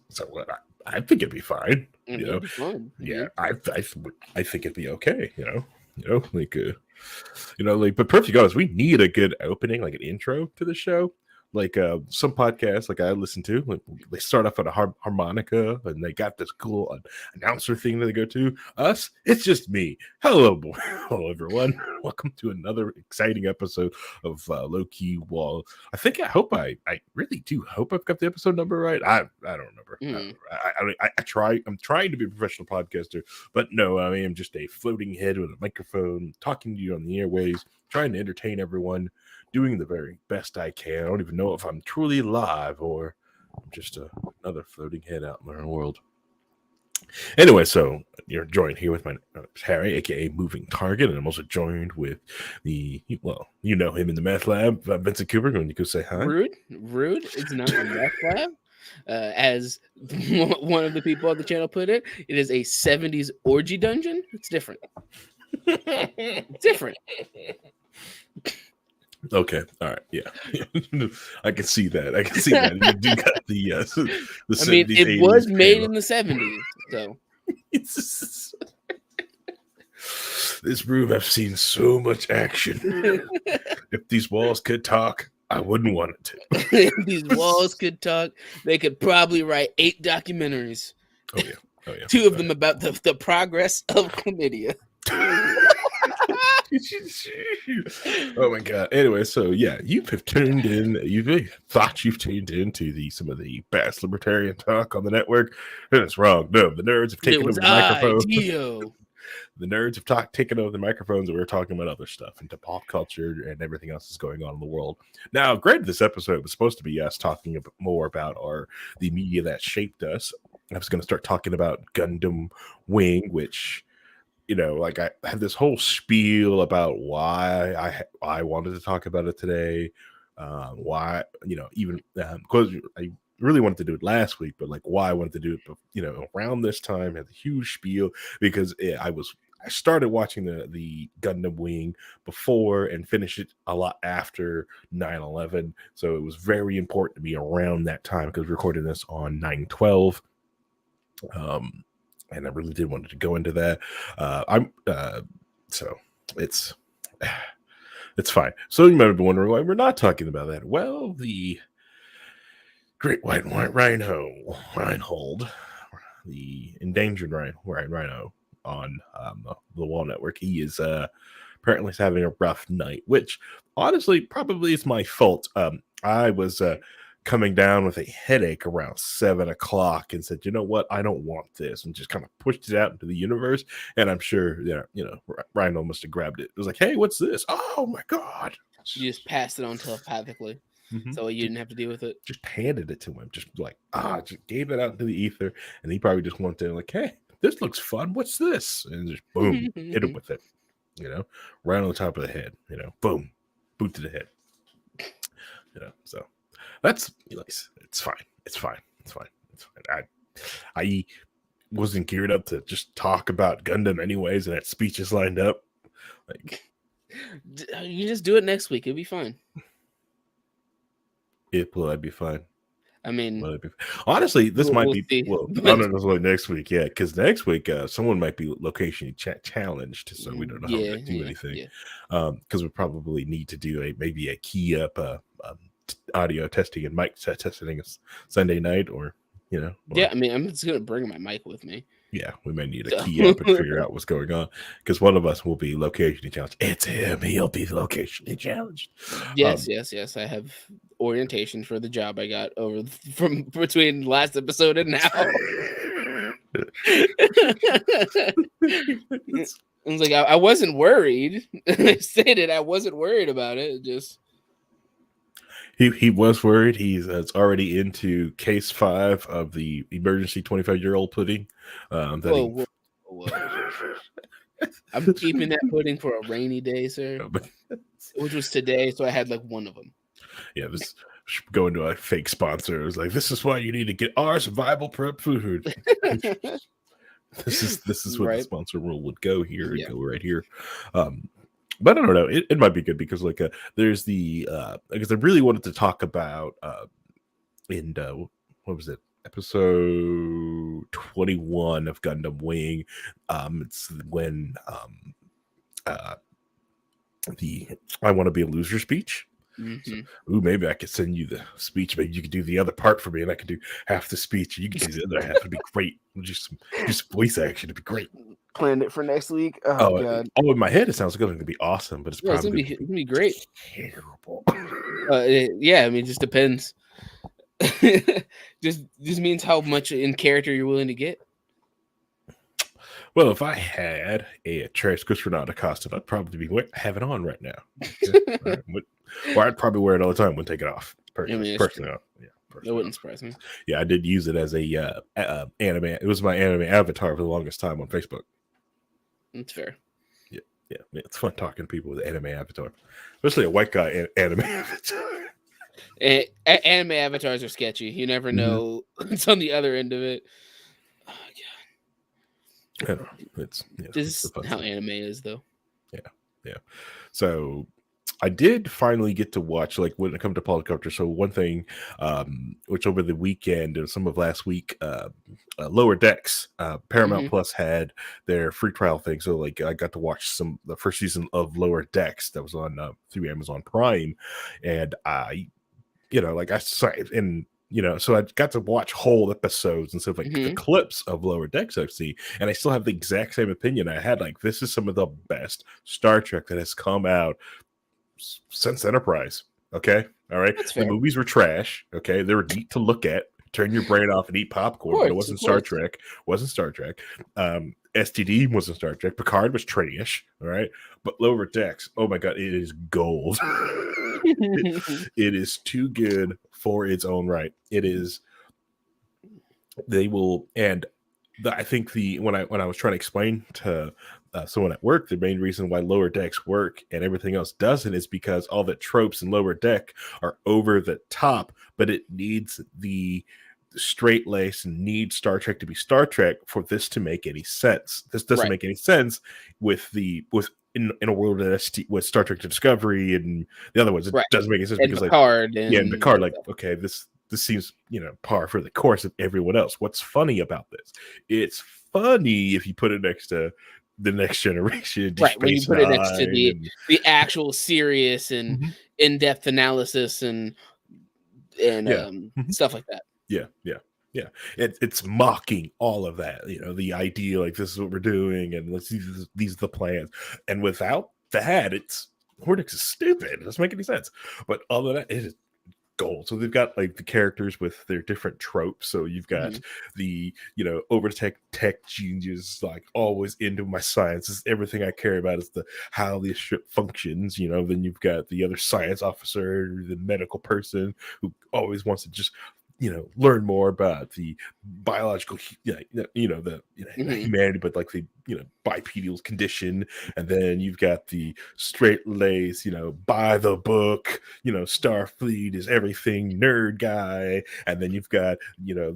So what? I think it'd be fine. I mean, it'd be fun. Yeah, I think it'd be okay. Like, but perfectly honest, we need a good opening, like an intro to the show. Like some podcasts, like I listen to, like they start off at a harmonica, and they got this cool announcer thing that they go to. Us, it's just me. Hello, boy. Hello, everyone. Welcome to another exciting episode of Low Key Wall. I really do hope I've got the episode number right. I don't remember. Mm. I try. I'm trying to be a professional podcaster, but no, I am just a floating head with a microphone, talking to you on the airways, trying to entertain everyone, doing the very best I can. I don't even know if I'm truly live or I'm just another floating head out in the world. Anyway, so you're joined here with my Harry, aka Moving Target, and I'm also joined with you know him in the meth lab, Vincent Cooper. Going to go say hi. Rude. It's not a meth lab. As one of the people on the channel put it, it is a 70s orgy dungeon. It's different. Different. Okay, all right, yeah. I can see that. You do got the I mean, 70s, it was 80s made panel. in the 70s, so This room, I've seen so much action. If these walls could talk, I wouldn't want it to. these walls could talk. They could probably write 8 documentaries. Oh yeah. 2 of them about the progress of chlamydia. Oh my god. Anyway, so yeah, you have tuned in. You've tuned into some of the best libertarian talk on the network, and it's wrong. No, the nerds have taken over the microphone. Dio. The nerds have taken over the microphones, and we were talking about other stuff into pop culture and everything else that's going on in the world. Now, granted, this episode was supposed to be us talking a bit more about the media that shaped us. I was going to start talking about Gundam Wing, which, like I had this whole spiel about why I wanted to talk about it today. Why, even because I really wanted to do it last week, but like why I wanted to do it, around this time, had a huge spiel because I started watching the Gundam Wing before and finished it a lot after 9/11. So it was very important to me around that time because we're recording this on 9/12. And I really did want to go into that. So it's fine. So you might have been wondering why we're not talking about that. Well, the great white rhino, Reinhold, the endangered rhino on the Wall Network, he is apparently having a rough night, which honestly probably is my fault. I was coming down with a headache around 7 o'clock and said, you know what, I don't want this, and just kind of pushed it out into the universe. And I'm sure Rhino must have grabbed it. It was like, hey, what's this? Oh my god. You just passed it on telepathically. Mm-hmm. So you didn't have to deal with it. Just handed it to him. Just like, just gave it out into the ether. And he probably just wanted to, like, hey, this looks fun. What's this? And just boom, hit him with it. Right on the top of the head. Boom, boot to the head. So that's it's fine. It's fine. I wasn't geared up to just talk about Gundam anyways, and that speech is lined up. Like, you just do it next week. It'll be fine. Will that be fine? I mean, honestly, this might be next week. Yeah, because next week someone might be location challenged, so we don't know how to do anything. Because we probably need to do maybe a key up audio testing and mic testing Sunday night, or yeah. I mean, I'm just gonna bring my mic with me. Yeah, we may need a key up and figure out what's going on, because one of us will be location challenged. It's him. He'll be location challenged. Yes. I have orientation for the job I got from between last episode and now. I was like, I wasn't worried. I stated I wasn't worried about it. Just he was worried. He's already into case 5 of the emergency 25-year-old pudding. Whoa. I'm keeping that pudding for a rainy day, sir. Which was today, so I had like one of them. Yeah, this going to a fake sponsor. It was like, this is why you need to get our survival prep food. This is what the sponsor rule would go here and go right here. But I don't know. It might be good because there's the because I really wanted to talk about what was it? episode 21 of Gundam Wing. It's when the I want to be a loser speech. So, maybe I could send you the speech. Maybe you could do the other part for me, and I could do half the speech. And you could do the other half. It'd be great. Just voice action. It'd be great. Planned it for next week. Oh god! In my head, it sounds like it's gonna be awesome, but it's probably gonna be great. Terrible. Yeah, I mean, it just depends. just means how much in character you're willing to get. Well, if I had a transcriptionata costume, I'd probably be having it on right now. Right? Or I'd probably wear it all the time. Wouldn't take it off. Personally, That wouldn't surprise me. Yeah, I did use it as a anime. It was my anime avatar for the longest time on Facebook. That's fair. Yeah, it's fun talking to people with anime avatar, especially a white guy anime avatar. Anime avatars are sketchy. You never know what's on the other end of it. Oh, God. I don't know. This is how anime is, though. Yeah. So I did finally get to watch, like, when it comes to pop culture. So one thing, which over the weekend and some of last week, Lower Decks, Paramount Plus had their free trial thing. So like I got to watch the first season of Lower Decks that was on through Amazon Prime, and so I got to watch whole episodes and stuff like the clips of Lower Decks I see, and I still have the exact same opinion I had. Like, this is some of the best Star Trek that has come out since Enterprise. Okay, all right. The movies were trash. Okay, they were neat to look at. Turn your brain off and eat popcorn. But it wasn't Star Trek. STD wasn't Star Trek. Picard was trash. All right, but Lower Decks, oh my god, it is gold. It is too good for its own right. It is. They will, and I think when I was trying to explain to someone at work, the main reason why Lower Decks work and everything else doesn't is because all the tropes in Lower Deck are over the top, but it needs the straight lace and needs Star Trek to be Star Trek for this to make any sense. This doesn't make any sense in a world that with Star Trek Discovery and the other ones. It doesn't make any sense because Picard Picard, like, okay, this seems, par for the course of everyone else. What's funny about this? It's funny if you put it next to the Next Generation, right? When you put it next to the actual serious and in-depth analysis and stuff like that. Yeah. It's mocking all of that. The idea, like, this is what we're doing, and these are the plans. And without that, Hornix is stupid. It doesn't make any sense. But all of that, it is gold. So they've got, like, the characters with their different tropes. So you've got the over tech genius, like, always into my science. Is everything I care about is how the ship functions. Then you've got the other science officer, the medical person who always wants to just learn more about the biological, the humanity, but like the bipedal condition. And then you've got the straight lace, by the book, Starfleet is everything nerd guy. And then you've got the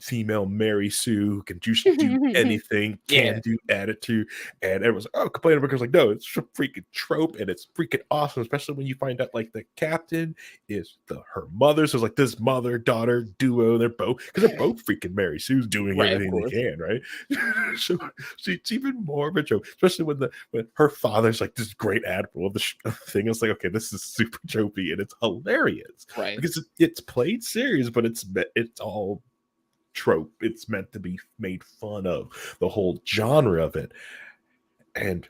female Mary Sue who can just do anything, can do attitude, and everyone's like, complaining because, like, no, it's a freaking trope and it's freaking awesome, especially when you find out, like, the captain is her mother. So it's like this mother-daughter duo. They're both freaking Mary Sue's doing everything they can, right? So it's even more of a trope, especially when her father's like this great admiral of the thing. It's like, okay, this is super tropey and it's hilarious, right? Because it's played serious, but it's all trope. It's meant to be made fun of, the whole genre of it. And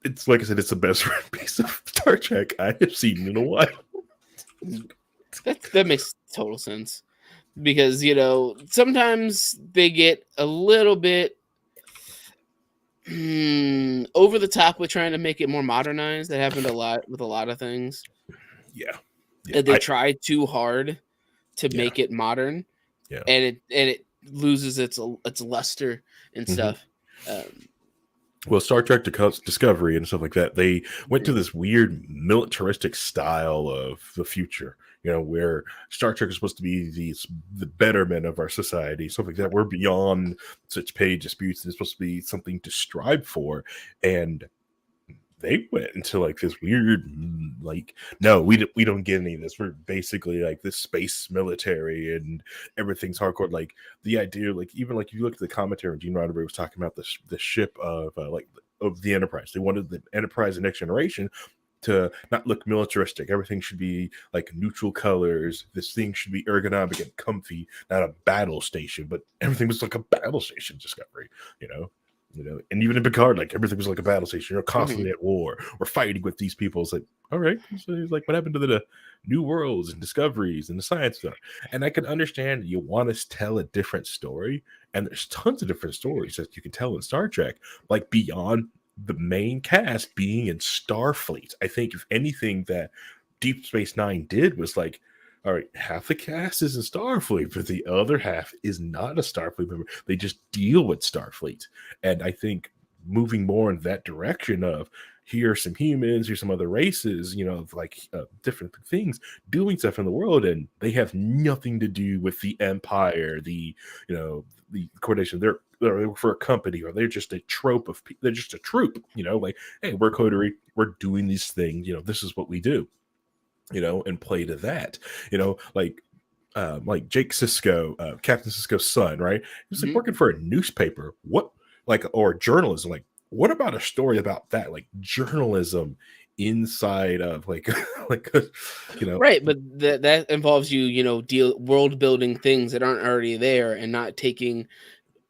it's, like I said, it's the best piece of Star Trek I have seen in a while. That makes total sense, because sometimes they get a little bit over the top with trying to make it more modernized. That happened a lot with a lot of things. They try too hard to make it modern. And it loses its luster and stuff. Well, Star Trek Discovery and stuff like that, they went to this weird militaristic style of the future, where Star Trek is supposed to be the betterment of our society, stuff like that. We're beyond such petty disputes, and it's supposed to be something to strive for. And they went into like this weird, like, no, we don't get any of this. We're basically like this space military and everything's hardcore. Like the idea, like even like you look at the commentary when Gene Roddenberry was talking about the ship of of the Enterprise. They wanted the Enterprise and Next Generation to not look militaristic. Everything should be like neutral colors. This thing should be ergonomic and comfy, not a battle station. But everything was like a battle station Discovery, you know, and even in Picard, like everything was like a battle station. You're constantly at war. We're fighting with these people. It's like, all right. So it's like, what happened to the new worlds and discoveries and the science stuff? And I can understand you want to tell a different story, and there's tons of different stories that you can tell in Star Trek, like beyond the main cast being in Starfleet. I think if anything that Deep Space Nine did was like, all right, half the cast is in Starfleet, but the other half is not a Starfleet member. They just deal with Starfleet. And I think moving more in that direction of here are some humans, here's some other races, like different things doing stuff in the world, and they have nothing to do with the Empire, the coordination. They're for a company, or they're just a trope of they're just a troop, like, hey, we're coterie, we're doing these things, this is what we do, and play to that, like Jake Sisko, Captain Sisko's son, right? He's like working for a newspaper, or journalism. Like, what about a story about that, like journalism inside of like right? But that involves you world building things that aren't already there, and not taking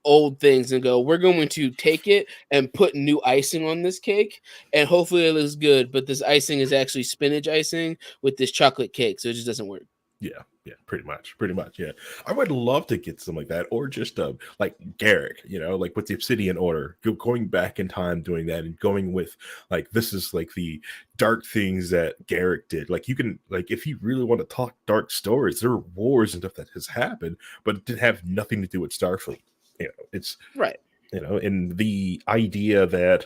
old things and go, we're going to take it and put new icing on this cake, and hopefully it looks good, but this icing is actually spinach icing with this chocolate cake, so it just doesn't work. Yeah, pretty much. Yeah, I would love to get something like that, or just like Garak, like with the Obsidian Order, going back in time, doing that, and going with like, this is like the dark things that Garak did. Like, you can, like, if you really want to talk dark stories, there are wars and stuff that has happened, but it did have nothing to do with Starfleet. It's right. And the idea that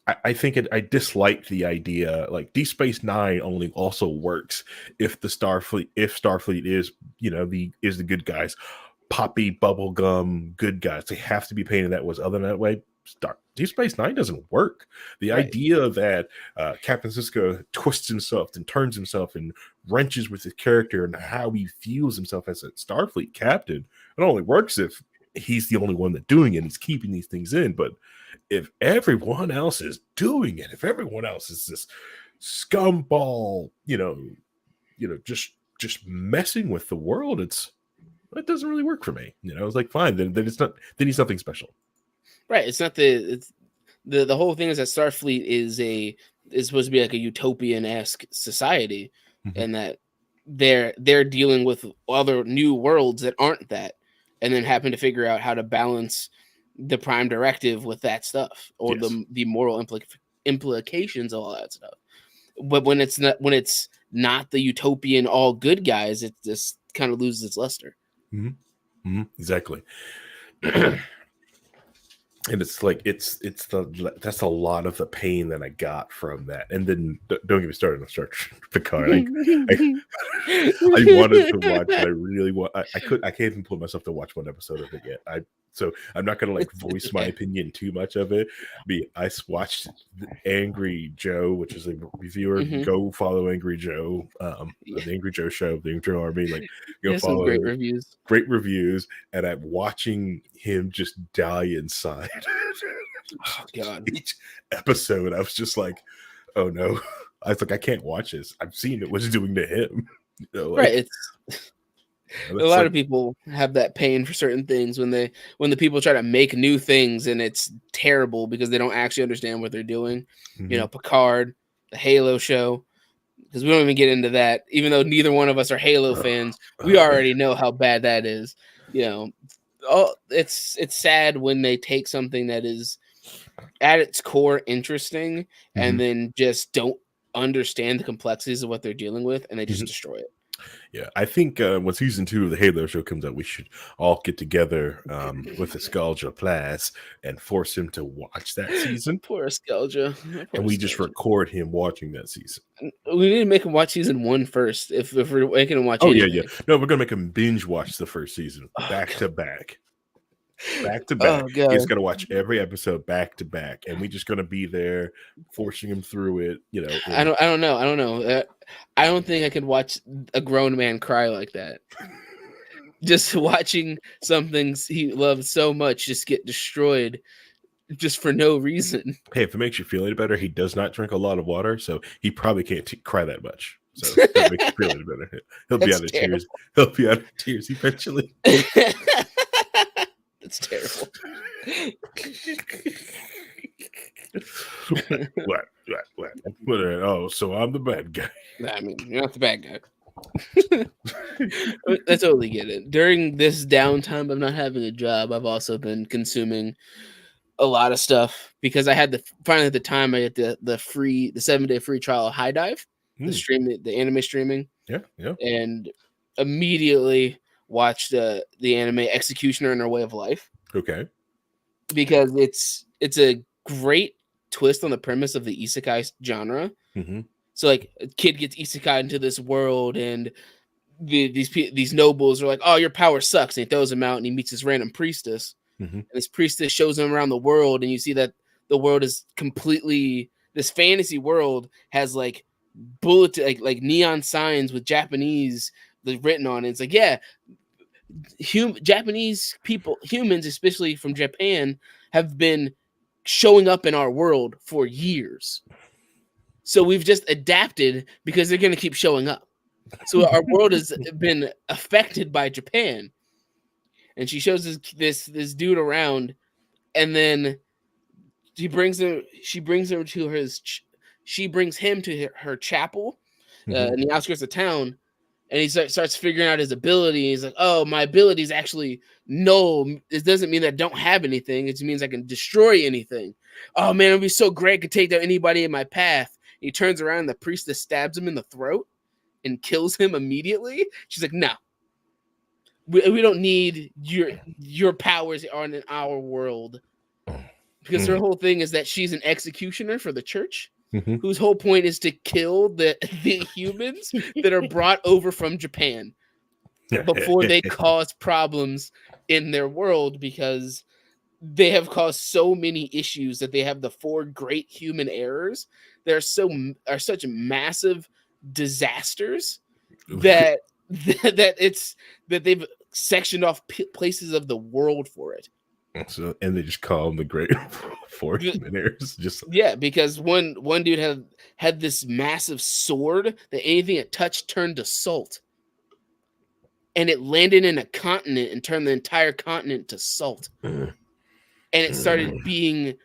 I think I dislike the idea, like Deep Space Nine only also works if Starfleet is, is the good guys, poppy bubblegum good guys. They have to be painted that way. Other than that way, Deep Space Nine doesn't work. The idea that Captain Sisko twists himself and turns himself and wrenches with his character and how he feels himself as a Starfleet captain, it only works if he's the only one that's doing it. He's keeping these things in, but if everyone else is doing it, if everyone else is this scumball, just messing with the world, it doesn't really work for me. It's like, fine, then it's not. Then he's something special. Right. It's not the whole thing is that Starfleet is supposed to be like a utopian-esque society, and that they're dealing with other new worlds that aren't that, and then happen to figure out how to balance the Prime Directive with that stuff, or the moral implications of all that stuff. But when it's not the utopian all good guys, it just kind of loses its luster. Exactly. And it's like that's a lot of the pain that I got from that. And then don't get me started on Star Trek Picard. I wanted to watch it. I really want. I can't even put myself to watch one episode of it yet. So I'm not gonna voice my opinion too much of it. I watched Angry Joe, which is a reviewer. Go follow Angry Joe, the Angry Joe Show, the Angry Joe Army. Like, go follow. Great reviews, and I'm watching him just die inside. Oh God! Each episode, I was just like, "Oh no!" I was like, "I can't watch this. I've seen it. What's doing to him?" Right. It's a lot of people have that pain for certain things when the people try to make new things and it's terrible because they don't actually understand what they're doing. Picard, the Halo show, because we don't even get into that. Even though neither one of us are Halo fans, we already know how bad that is. It's sad when they take something that is at its core interesting and then just don't understand the complexities of what they're dealing with, and they just destroy it. Yeah, I think when season 2 of the Halo show comes out, we should all get together with Escalja Plas and force him to watch that season. Poor Escalja. And we just record him watching that season. We need to make him watch season 1 first. If we're making him watch anything. Yeah. No, we're going to make him binge watch the first season back to back. back to back. He's gonna watch every episode back to back, and we just gonna be there forcing him through it. I don't know. I don't think I could watch a grown man cry like that. Just watching something he loves so much just get destroyed just for no reason. Hey, if it makes you feel any better, he does not drink a lot of water, so he probably can't cry that much. So that makes you feel any better. He'll be out of tears. He'll be out of tears eventually. That's terrible. What? Oh, so I'm the bad guy. I mean, you're not the bad guy. I totally get it. During this downtime of not having a job, I've also been consuming a lot of stuff because I had finally at the time I had the 7-day free trial of High Dive, the anime streaming. Yeah. And immediately watched the anime Executioner and Her Way of Life. Okay. Because it's a great twist on the premise of the isekai genre. Mm-hmm. So like a kid gets isekai into this world, and these nobles are like, "Oh, your power sucks," and he throws him out, and he meets this random priestess, and this priestess shows him around the world, and you see that the world is completely this fantasy world has like bullet like neon signs with Japanese written on it. It's like, yeah, Japanese people, humans especially from Japan, have been showing up in our world for years. So we've just adapted because they're going to keep showing up. So our world has been affected by Japan. And she shows this dude around, and then she brings him to her chapel in the outskirts of town, and he starts figuring out his ability. He's like, "Oh, my ability is actually no. It doesn't mean that I don't have anything. It means I can destroy anything. Oh man, it'd be so great. I could take down anybody in my path." He turns around, and the priestess stabs him in the throat and kills him immediately. She's like, "No, we don't need your powers on in our world," because her whole thing is that she's an executioner for the church, whose whole point is to kill the humans that are brought over from Japan before they cause problems in their world, because they have caused so many issues that they have the 4 great human errors. They're such massive disasters that they've sectioned off places of the world for it. So, and they just call them the great 4 human errors. Because one dude had this massive sword that anything it touched turned to salt, and it landed in a continent and turned the entire continent to salt. And it started being,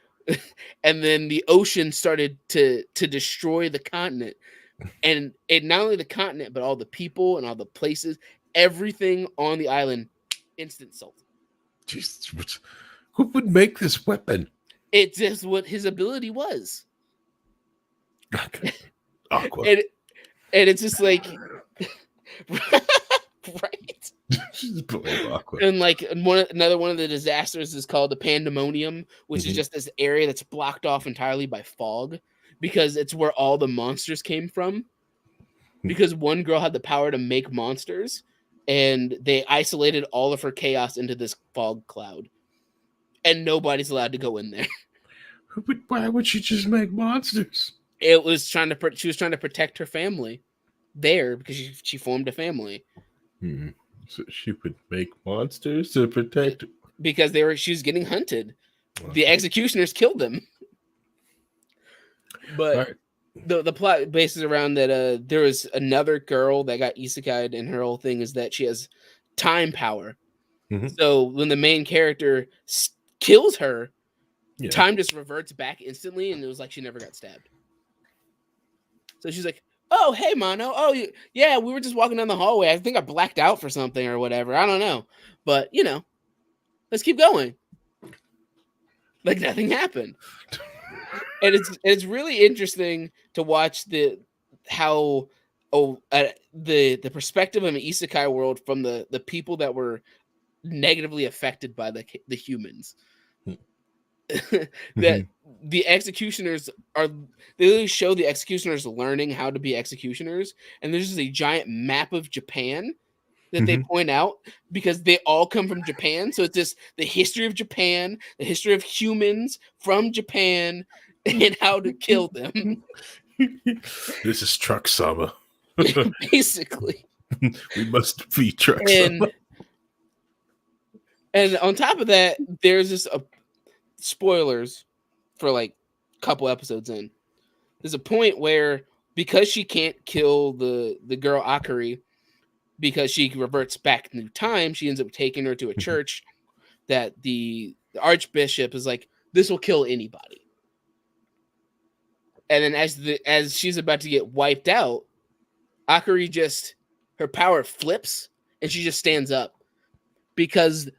and then the ocean started to destroy the continent, and not only the continent but all the people and all the places, everything on the island, instant salt. Jesus, who would make this weapon? It's just what his ability was. Awkward. And it's just like, right? And like another one of the disasters is called the Pandemonium, which is just this area that's blocked off entirely by fog, because it's where all the monsters came from. Because one girl had the power to make monsters, and they isolated all of her chaos into this fog cloud, and nobody's allowed to go in there. Why would she just make monsters? She was trying to protect her family there, because she formed a family. So she would make monsters to protect, because she was getting hunted. The executioners killed them. But the plot bases around that there was another girl that got isekai'd, and her whole thing is that she has time power. So when the main character kills her, time just reverts back instantly, and it was like she never got stabbed. So she's like, "Oh, hey, Mono. Oh, yeah, we were just walking down the hallway. I think I blacked out for something or whatever. I don't know. But, let's keep going." Like nothing happened. And it's really interesting to watch the perspective of an isekai world from the people that were negatively affected by the humans. That the executioners they really show the executioners learning how to be executioners, and there's just a giant map of Japan that they point out because they all come from Japan. So it's just the history of Japan, the history of humans from Japan, and how to kill them. This is Truck Sama. Basically. We must be Truck Sama. And on top of that, there's this spoilers for like a couple episodes in. There's a point where because she can't kill the girl Akari because she reverts back through time, she ends up taking her to a church that the archbishop is like, this will kill anybody. And then as she's about to get wiped out, Akari her power flips and she just stands up because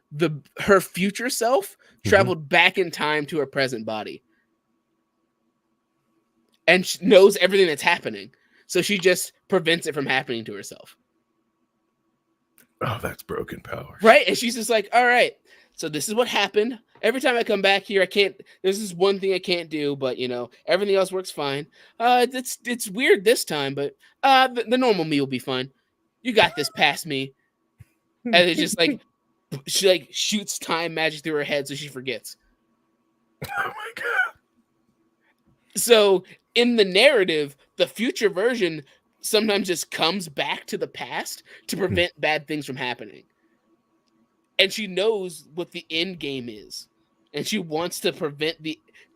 her future self traveled back in time to her present body. And she knows everything that's happening. So she just prevents it from happening to herself. Oh, that's broken power. Right? And she's just like, all right, so this is what happened. Every time I come back here, there's this one thing I can't do, but everything else works fine. It's weird this time, but the normal me will be fine. You got this past me. And it's just like, she like shoots time magic through her head so she forgets. Oh my God. So in the narrative, the future version sometimes just comes back to the past to prevent bad things from happening. And she knows what the end game is. And she wants to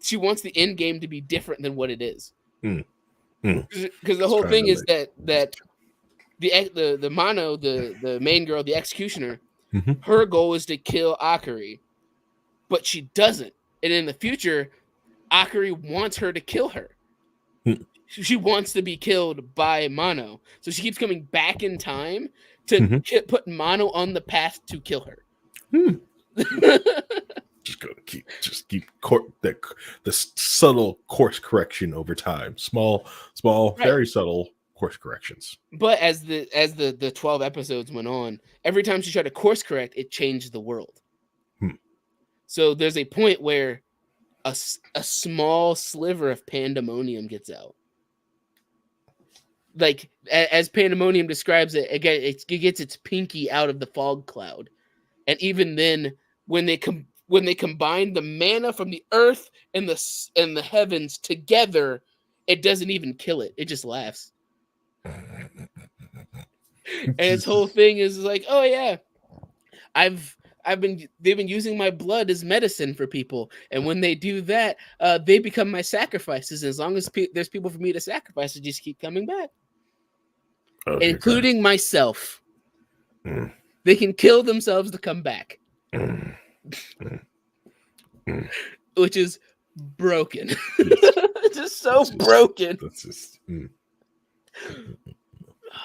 she wants the end game to be different than what it is. Because the whole thing is that the Mono, the main girl, the executioner, her goal is to kill Akari. But she doesn't. And in the future, Akari wants her to kill her. She wants to be killed by Mono. So she keeps coming back in time to put Mono on the path to kill her. Just keep the subtle course correction over time. Small, right. Very subtle course corrections. But as the 12 episodes went on, every time she tried to course correct, it changed the world. So there's a point where a small sliver of pandemonium gets out. Like as Pandemonium describes it, again, it gets its pinky out of the fog cloud, and even then, when they combine the mana from the earth and the heavens together, it doesn't even kill it; it just laughs. And its whole thing is like, oh yeah, they've been using my blood as medicine for people, and when they do that, they become my sacrifices. And as long as there's people for me to sacrifice, they just keep coming back. Oh, including myself. They can kill themselves to come back. Which is broken. It's just so broken. That's just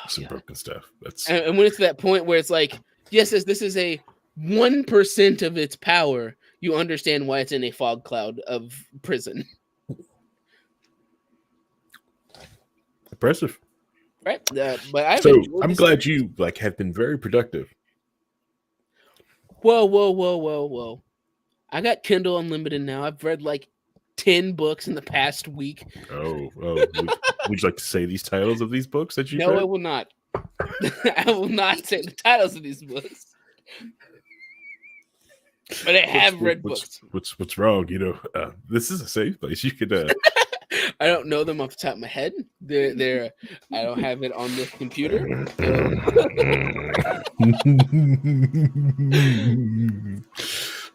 some broken stuff. And when it's to that point where it's like, yes, this is a 1% of its power, you understand why it's in a fog cloud of prison. Impressive. Right, but I'm glad you have been very productive. Whoa! I got Kindle Unlimited now. I've read 10 books in the past week. Oh! Would you like to say these titles of these books that you? No, read? I will not. I will not say the titles of these books. But I have read books. What's wrong? This is a safe place. You could. I don't know them off the top of my head. They're I don't have it on this computer.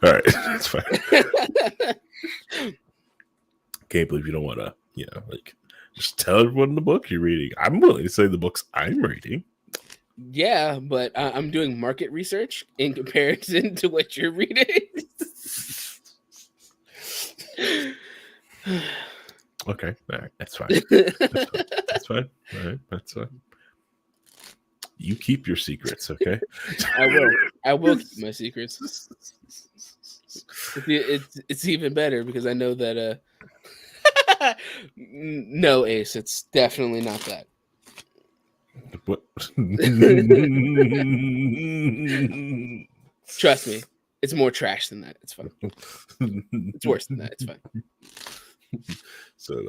All right, that's fine. Can't believe you don't want to, just tell everyone the book you're reading. I'm willing to say the books I'm reading. Yeah, but I'm doing market research in comparison to what you're reading. Okay, all right, that's fine. That's fine. All right, that's fine. You keep your secrets, okay? I will keep my secrets. It's even better because I know that. No, Ace, it's definitely not that. What? Trust me, it's more trash than that. It's fine. It's worse than that. It's fine. So,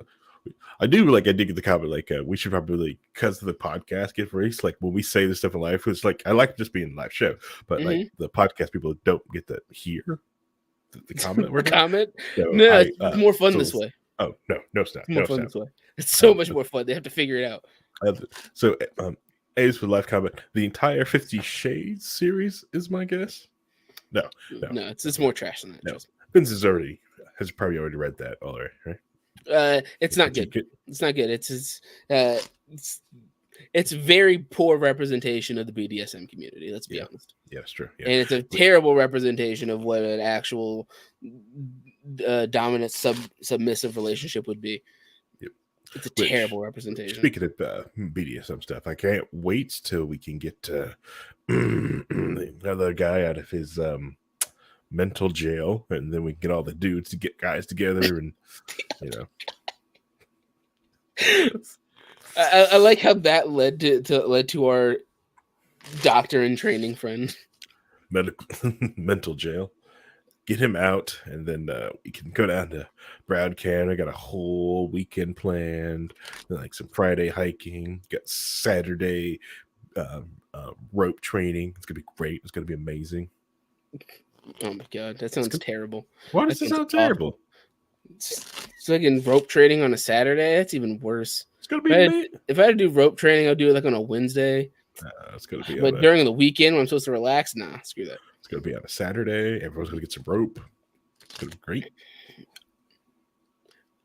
I did get the comment like we should probably, because the podcast get released, like when we say this stuff in live, it's like I like just being a live show, but like the podcast people don't get to hear the comment. The comment? So no, it's more fun this way. Oh no snap! More fun this way. It's so much more fun. They have to figure it out. So A's for live comment. The entire 50 Shades series is my guess. No, it's more trash than that. No. Vince has probably already read that already, right? It's not good. It's not good. It's very poor representation of the BDSM community. Let's be honest. Yeah, that's true. Yeah. And it's a terrible representation of what an actual dominant submissive relationship would be. Yep. It's a terrible representation. Speaking of BDSM stuff, I can't wait till we can get another guy out of his mental jail, and then we can get all the dudes to get guys together, and I like how that led to our doctor in training friend. Mental jail. Get him out, and then we can go down to Broward County. I got a whole weekend planned, like some Friday hiking. Got Saturday rope training. It's gonna be great. It's gonna be amazing. Oh my god, that sounds terrible. Why does it sound terrible? It's like in rope training on a Saturday. That's even worse. It's gonna be. If I had to do rope training, I'd do it like on a Wednesday. It's gonna be. But during the weekend when I'm supposed to relax, nah, screw that. It's gonna be on a Saturday. Everyone's gonna get some rope. It's gonna be great.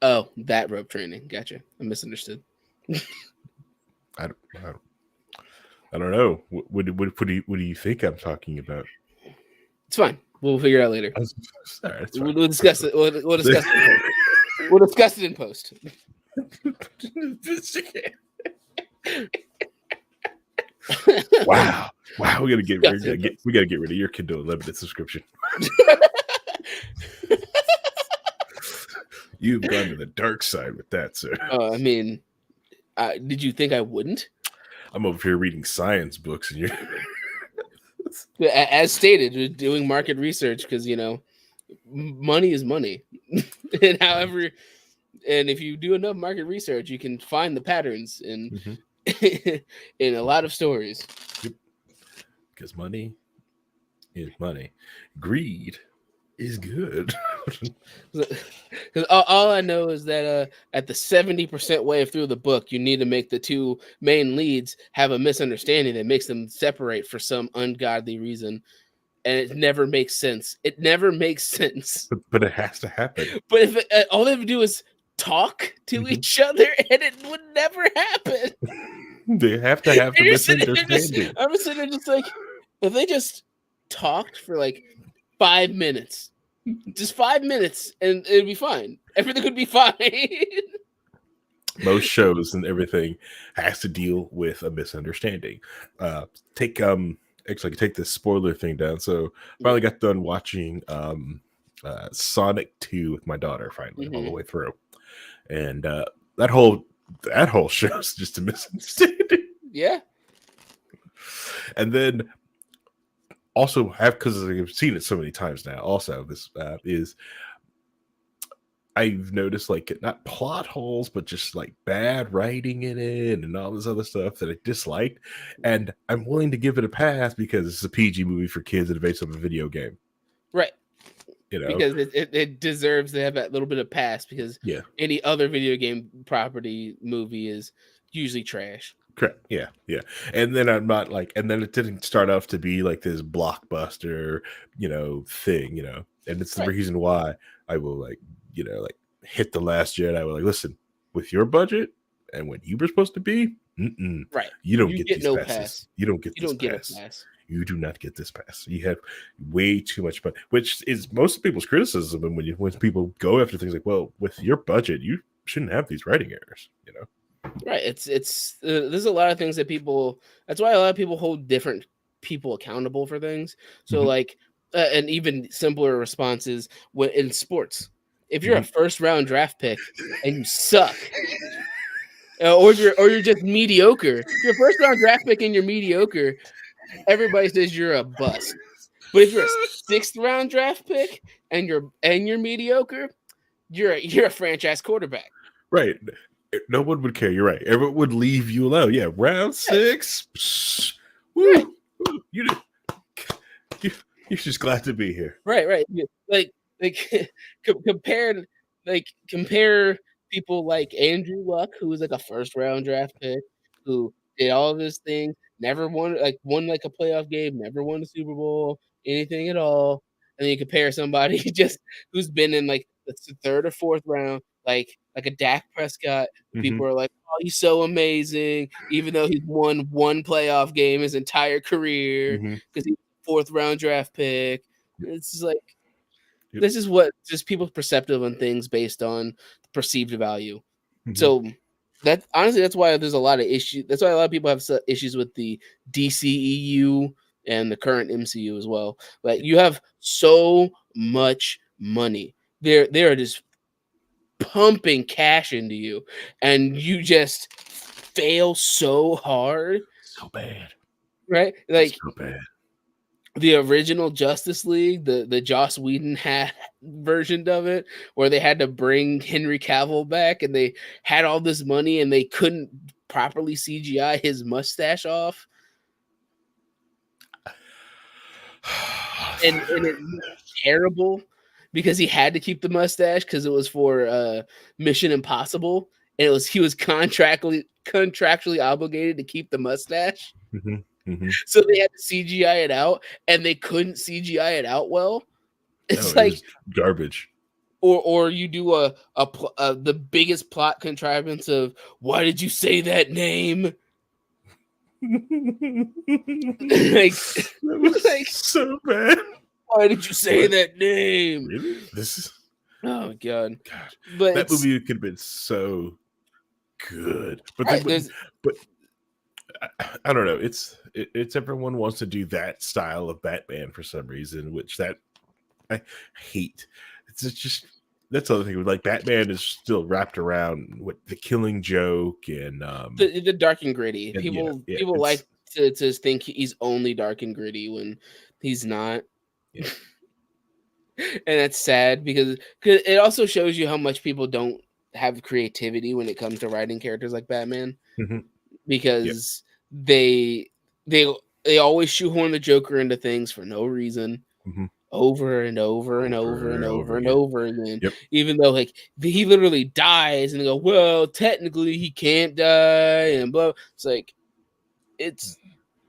Oh, that rope training. Gotcha. I misunderstood. I don't know. What do you think I'm talking about? It's fine. We'll figure it out later. Right, we'll discuss it. We'll discuss it. We'll discuss it in post. Wow. We gotta get rid of your Kindle Unlimited subscription. You've gone to the dark side with that, sir. I mean, did you think I wouldn't? I'm over here reading science books, and you're as stated, we're doing market research because money is money, and if you do enough market research, you can find the patterns in in a lot of stories. Yep. Because money is money. Greed is good. Because all I know is that at the 70% way through the book, you need to make the two main leads have a misunderstanding that makes them separate for some ungodly reason. And it never makes sense. It never makes sense. But it has to happen. But if all they have to do is talk to each other, and it would never happen. They have to have the misunderstanding. I'm sitting there just like, if they just talked for like 5 minutes, just 5 minutes, and it'd be fine. Everything would be fine. Most shows and everything has to deal with a misunderstanding. Take this spoiler thing down. So finally got done watching Sonic 2 with my daughter finally all the way through. And that whole show's just a misunderstanding. Yeah. And then also because I've seen it so many times now. Also, this is I've noticed like not plot holes, but just like bad writing in it and all this other stuff that I disliked. And I'm willing to give it a pass because it's a PG movie for kids and based on a video game. Right. Because it deserves to have that little bit of pass because any other video game property movie is usually trash. Correct. Yeah. And then I'm not like, and then it didn't start off to be like this blockbuster, thing, and it's the reason why I will like hit The Last Jedi. I will like, listen, with your budget and what you were supposed to be, right. You don't get these passes. Pass. You don't get this pass. You do not get this pass. You have way too much money, which is most people's criticism. And when people go after things like, well, with your budget, you shouldn't have these writing errors, Right. It's there's a lot of things that that's why a lot of people hold different people accountable for things. So like, and even simpler responses in sports. If you're a first round draft pick and you suck, or you're just mediocre, if you're a first round draft pick and you're mediocre, everybody says you're a bust. But if you're a 6th round draft pick and you're mediocre, you're a franchise quarterback. Right. No one would care. You're right. Everyone would leave you alone. Yeah, round 6. Woo! You're just glad to be here. Right. Like compare people like Andrew Luck, who was like a first round draft pick, who did all of his things, never won a playoff game, never won a Super Bowl, anything at all. And then you compare somebody just who's been in like the third or fourth round, like a Dak Prescott. People are like, "Oh, he's so amazing," even though he's won one playoff game his entire career because he's a fourth round draft pick. It's just like this is what just people's perceptive on things based on perceived value. So that honestly, that's why there's a lot of issues. That's why a lot of people have issues with the DCEU and the current MCU as well. Like you have so much money. They are just pumping cash into you, and you just fail so hard. So bad. Right? Like so bad. The original Justice League, the Joss Whedon version of it, where they had to bring Henry Cavill back and they had all this money and they couldn't properly CGI his mustache off. And it was terrible because he had to keep the mustache because it was for Mission Impossible. And he was contractually obligated to keep the mustache. So they had to CGI it out, and they couldn't CGI it out well. It's like garbage. Or you do the biggest plot contrivance of why did you say that name? like so bad. Why did you say that name? Really? This is God. But that movie could have been so good. But I don't know. It's everyone wants to do that style of Batman for some reason, which that I hate. It's just that's the other thing. Like Batman is still wrapped around with the Killing Joke and the dark and gritty. People like to think he's only dark and gritty when he's not. Yeah. And that's sad because it also shows you how much people don't have creativity when it comes to writing characters like Batman. Because they always shoehorn the Joker into things for no reason, over and over and over and over and over again. Even though like he literally dies, and they go, "Well, technically he can't die," and blah. It's like it's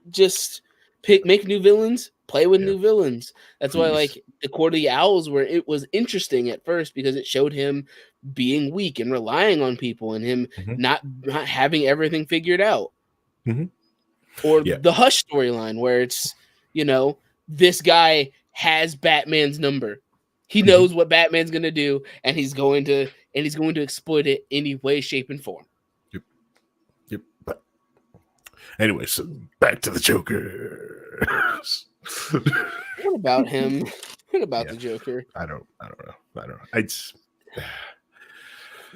just make new villains, play with new villains. That's why like the Court of the Owls, where it was interesting at first because it showed him being weak and relying on people, and him not having everything figured out. Or the Hush storyline, where it's this guy has Batman's number. He knows what Batman's gonna do, and he's going to exploit it any way, shape, and form. Yep. But anyway, so back to the Joker. What about him? What about the Joker? I don't know. It's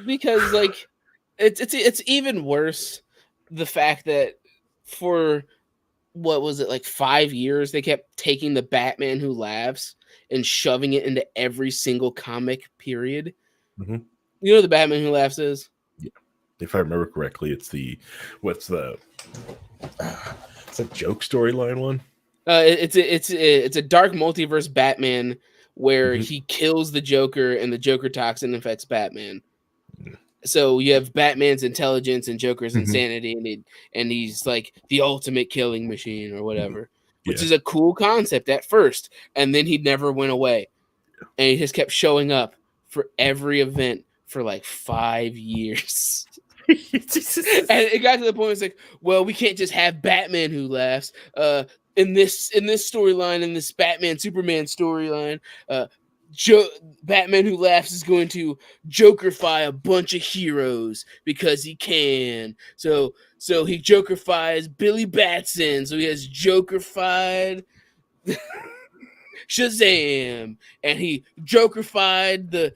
because like it's even worse. The fact that for what was it, like 5 years, they kept taking the Batman Who Laughs and shoving it into every single comic period. You know what the Batman Who Laughs is? Yeah. If I remember correctly, it's it's a joke storyline one. It's a dark multiverse Batman where he kills the Joker and the Joker toxin infects Batman. So you have Batman's intelligence and Joker's insanity, and he's like the ultimate killing machine or whatever, which is a cool concept at first. And then he never went away, and he just kept showing up for every event for like 5 years. And it got to the point it's like, well, we can't just have Batman Who Laughs. In this storyline, in this Batman Superman storyline, Batman Who Laughs is going to Jokerify a bunch of heroes because he can. So he Jokerifies Billy Batson. So he has Jokerified Shazam, and he Jokerified the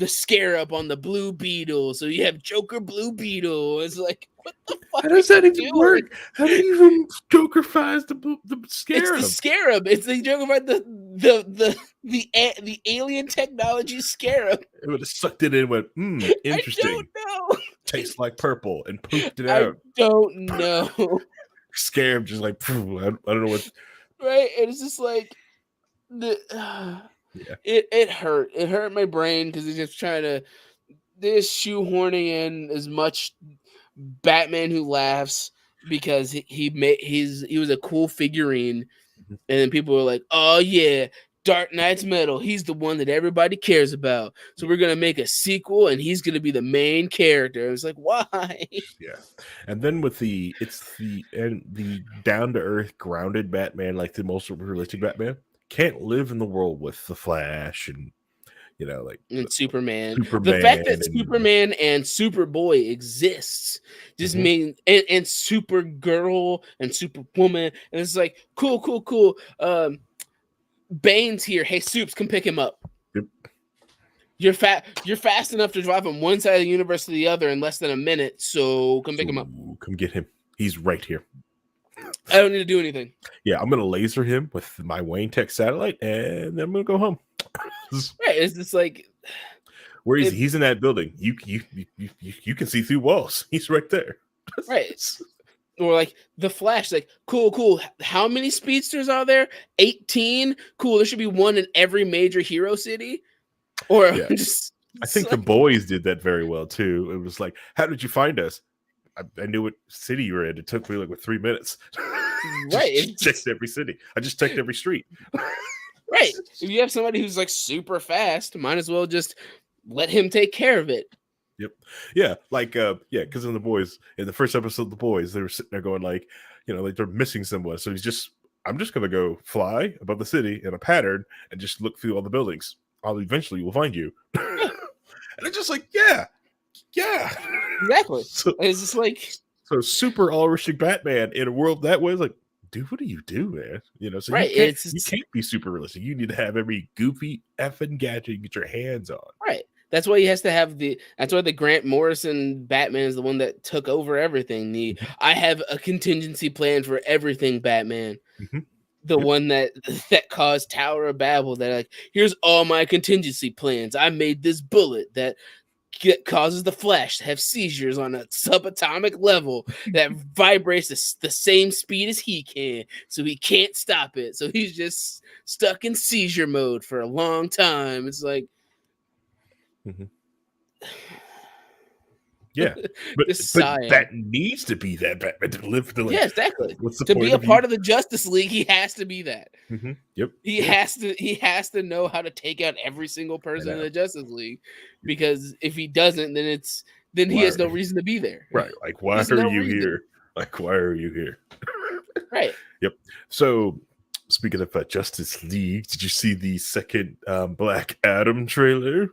Scarab on the Blue Beetle. So you have Joker Blue Beetle. It's like, what the fuck? How does that even work? How do you even Jokerifies the Scarab? It's the Scarab. It's the Jokerified the alien technology Scarab. It would have sucked it in. Went, interesting. I don't know. Tastes like purple, and pooped it out. I don't know. Scarab just like, I don't know what. Right, and it's just like it hurt. It hurt my brain because it's just trying to shoehorning in as much Batman Who Laughs because he was a cool figurine, and then people were like, "Oh yeah, Dark Knight's metal. He's the one that everybody cares about. So we're gonna make a sequel, and he's gonna be the main character." It's like, why? Yeah, and then with the down to earth, grounded Batman, like the most realistic Batman, can't live in the world with the Flash and and Superman. The fact that Superman and Superboy exists just means and Supergirl and Superwoman, and it's like cool. Bane's here. Hey, Supes, come pick him up. Yep. You're fast enough to drive from one side of the universe to the other in less than a minute, so come pick him up. Come get him. He's right here. I don't need to do anything. Yeah, I'm gonna laser him with my Wayne Tech satellite, and then I'm gonna go home. Right? It's just like, where is he? He's in that building. You can see through walls. He's right there. Right. Or like the Flash, like cool. How many speedsters are there? 18. Cool. There should be one in every major hero city. Or I think the boys did that very well too. It was like, how did you find us? I knew what city you were in. It took me like 3 minutes. Right. Checked every city. I just checked every street. Right. If you have somebody who's like super fast, might as well just let him take care of it. Yep. Yeah. Like, because in the first episode of The Boys, they were sitting there going like, like they're missing someone. So I'm just going to go fly above the city in a pattern and just look through all the buildings. Eventually will find you. And it's just like, yeah. Exactly. So, it's just like. So super all-realistic Batman in a world that way is like, dude, what do you do, man? So right. You can't be super realistic. You need to have every goofy effing gadget you can get your hands on. Right. That's why he has to have that's why the Grant Morrison Batman is the one that took over everything. I have a contingency plan for everything Batman. The one that caused Tower of Babel, that like, here's all my contingency plans. I made this bullet that causes the Flash to have seizures on a subatomic level that vibrates the same speed as he can, so he can't stop it. So he's just stuck in seizure mode for a long time. It's like, yeah, but that needs to be that Batman to live. Yeah, exactly. To be a part of the Justice League, he has to be that. Yep. He has to know how to take out every single person in the Justice League, because if he doesn't, then he has no reason to be there. Right. Like, why are you here? Like, why are you here? Right. Yep. So, speaking of Justice League, did you see the second Black Adam trailer?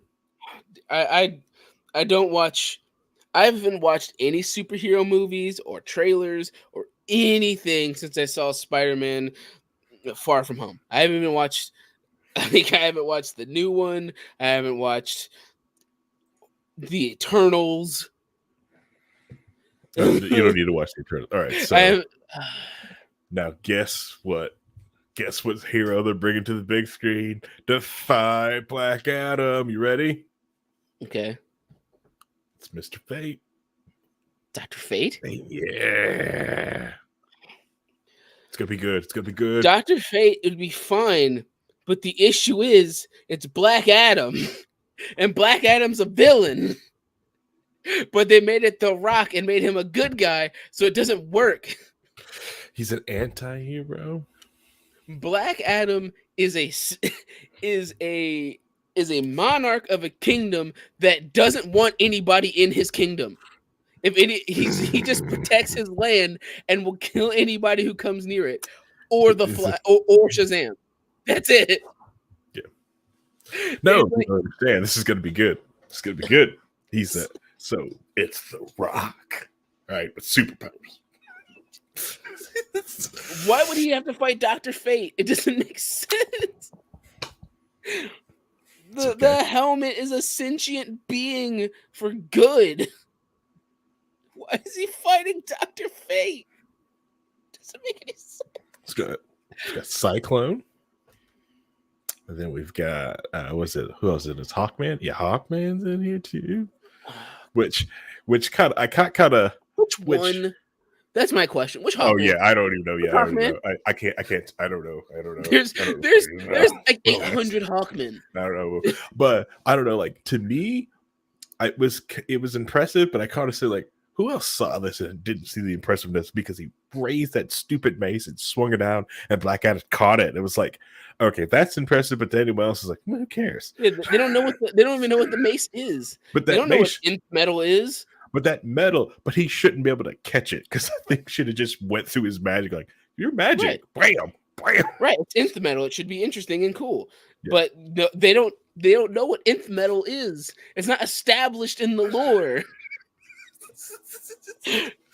I don't watch. I haven't watched any superhero movies or trailers or anything since I saw Spider-Man Far From Home. I haven't watched the new one. I haven't watched the Eternals. You don't need to watch the Eternals. All right. So now guess what? Guess what hero they're bringing to the big screen? Defy Black Adam. You ready? Okay. It's Mr. Fate. Dr. Fate? Yeah. It's going to be good. It's going to be good. Dr. Fate would be fine, but the issue is it's Black Adam, and Black Adam's a villain. But they made it The Rock and made him a good guy, so it doesn't work. He's an anti-hero. Black Adam is a monarch of a kingdom that doesn't want anybody in his kingdom. He just protects his land and will kill anybody who comes near it, or or Shazam. That's it. Yeah. No, you understand. This is going to be good. It's going to be good. So it's The Rock, right? With superpowers. Why would he have to fight Dr. Fate? It doesn't make sense. The helmet is a sentient being for good. Why is he fighting Dr. Fate? Doesn't make any sense. It's got Cyclone. And then we've got who else is it? It's Hawkman. Yeah, Hawkman's in here too. Which kind of which one? That's my question. Which Hawkman? Oh yeah, I don't even know. Yeah, I don't know. I can't. I don't know. There's like 800 Hawkmen. I don't know, but I don't know. Like, to me, it was impressive, but I kind of say, like, who else saw this and didn't see the impressiveness because he raised that stupid mace and swung it down, and Black Adam caught it. It was like, okay, that's impressive, but then anyone else is like, well, who cares? Yeah, they don't even know what the mace is. But they don't know what nth metal is. But that metal, but he shouldn't be able to catch it because I think should have just went through his magic, like, your magic, right. Bam, bam. Right, it's nth metal. It should be interesting and cool. Yeah. But they don't know what nth metal is. It's not established in the lore.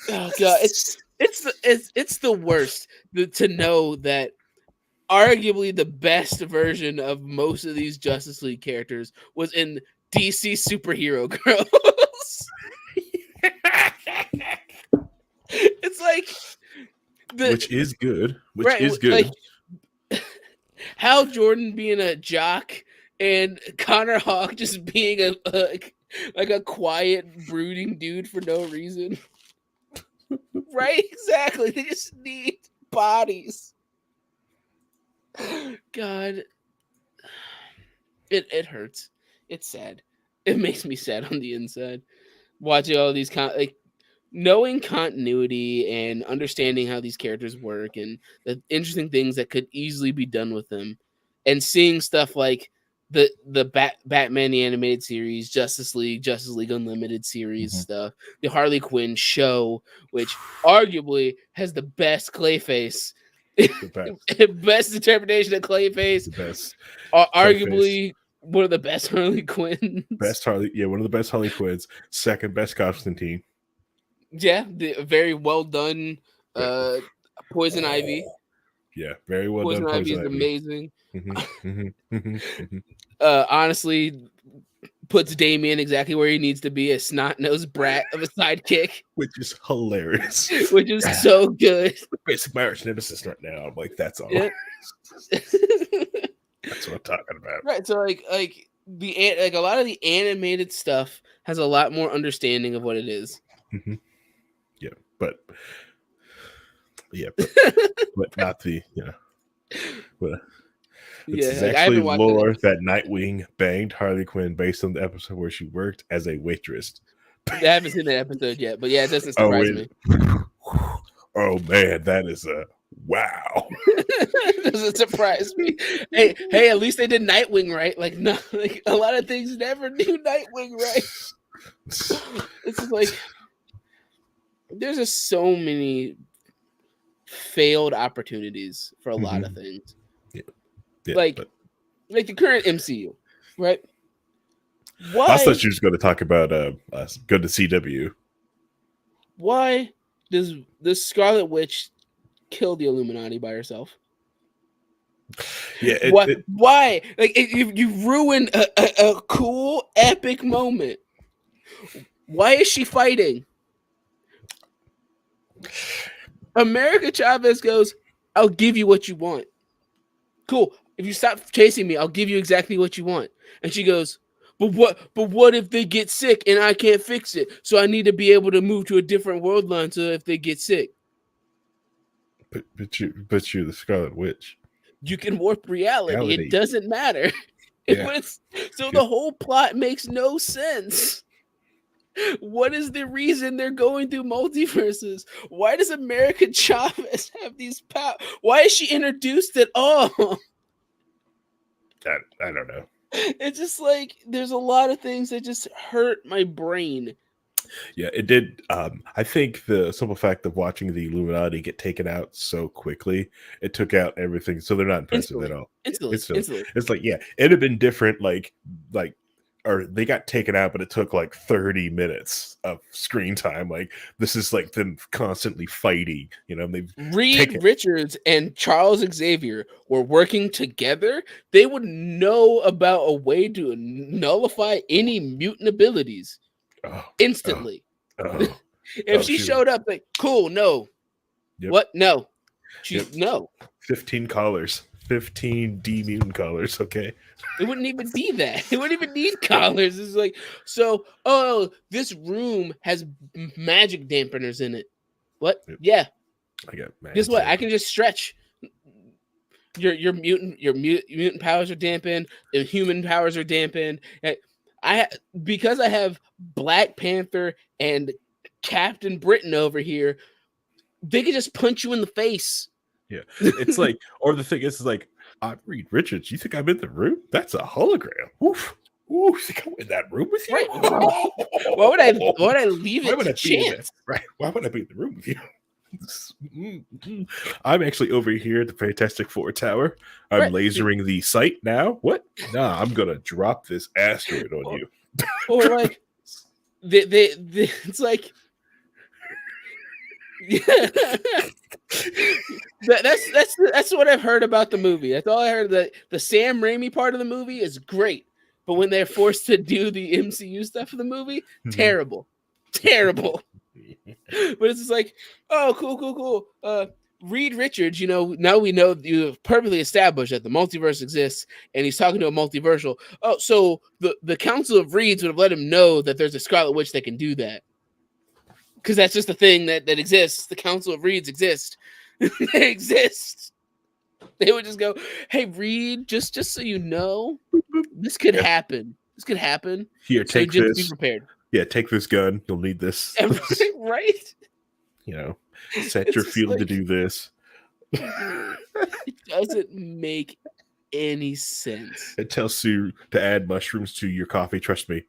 Oh god, it's the worst to know that arguably the best version of most of these Justice League characters was in DC Superhero Girls. It's like which is good. Like, Hal Jordan being a jock and Connor Hawke just being a quiet, brooding dude for no reason. Right? Exactly. They just need bodies. God. It hurts. It's sad. It makes me sad on the inside. Watching all these knowing continuity and understanding how these characters work and the interesting things that could easily be done with them, and seeing stuff like the Batman the animated series, Justice League Unlimited series stuff, the Harley Quinn show, which arguably has the best Clayface, best interpretation of Clayface, the best, arguably one of the best Harley Quinns. One of the best Harley Quinns. Second best Constantine. Yeah, the very well done Poison Ivy. Yeah, very well done. Poison Ivy is amazing. Honestly, puts Damian exactly where he needs to be, a snot-nosed brat of a sidekick. Which is hilarious. Which is so good. Basic marriage nemesis right now. I'm like, that's all. Yeah. That's what I'm talking about. Right. So like a lot of the animated stuff has a lot more understanding of what it is. Yeah, but not the But it's exactly lore that Nightwing banged Harley Quinn based on the episode where she worked as a waitress. I haven't seen that episode yet, but yeah, it doesn't surprise me. Oh man, that is a wow. Doesn't surprise me. Hey, at least they did Nightwing right. Like, no, like a lot of things never do Nightwing right. It's just like there's just so many failed opportunities for a lot of things. Yeah, like the current MCU, right? Why? I thought you were just going to talk about go to CW. Why does the Scarlet Witch kill the Illuminati by herself? Yeah. Why? Like, you ruined a cool, epic moment. Why is she fighting? America Chavez goes, I'll give you what you want. Cool. If you stop chasing me, I'll give you exactly what you want. And she goes, but what if they get sick and I can't fix it? So I need to be able to move to a different world line so if they get sick. But you're the Scarlet Witch. You can warp reality. It doesn't matter. Yeah. So the whole plot makes no sense. What is the reason they're going through multiverses? Why does America Chavez have these powers? Why is she introduced at all? I don't know. It's just like there's a lot of things that just hurt my brain. Yeah, it did. I think the simple fact of watching the Illuminati get taken out so quickly, it took out everything. So they're not impressive at all. Instantly. It's like, yeah, it'd have been different. Or they got taken out, but it took like 30 minutes of screen time. Like, this is like them constantly fighting. You know, Reed Richards and Charles Xavier were working together. They would know about a way to nullify any mutant abilities instantly. If she showed up, like, cool, no. Yep. What? No. No. 15 callers. 15 D mutant collars, okay? It wouldn't even be that. It wouldn't even need collars. It's like, so, this room has magic dampeners in it. What? Yep. Yeah. I got magic. Guess what? I can just stretch. Your mutant powers are dampened. The human powers are dampened. Because I have Black Panther and Captain Britain over here, they could just punch you in the face. Yeah, it's like, or the thing is like, I'm Reed Richards. You think I'm in the room? That's a hologram. Oof. Ooh, you think I'm in that room with you? Right. Why would I leave it to chance? Right. Why would I be in the room with you? I'm actually over here at the Fantastic Four Tower. I'm lasering the site now. What? Nah, I'm gonna drop this asteroid on you. Or like, it's like, yeah. That's what I've heard about the movie. That's all I heard. That the Sam Raimi part of the movie is great, but when they're forced to do the MCU stuff of the movie, terrible. But it's just like, oh, cool. Reed Richards, now we know you've perfectly established that the multiverse exists, and he's talking to a multiversal. Oh, so the Council of Reeds would have let him know that there's a Scarlet Witch that can do that. Because that's just a thing that exists. The Council of Reeds exist. They exist. They would just go, hey, Reed, just so you know, this could happen. This could happen. Here, take this. Be prepared. Yeah, take this gun. You'll need this. Right? Set your field to do this. It doesn't make any sense. It tells Sue to add mushrooms to your coffee. Trust me.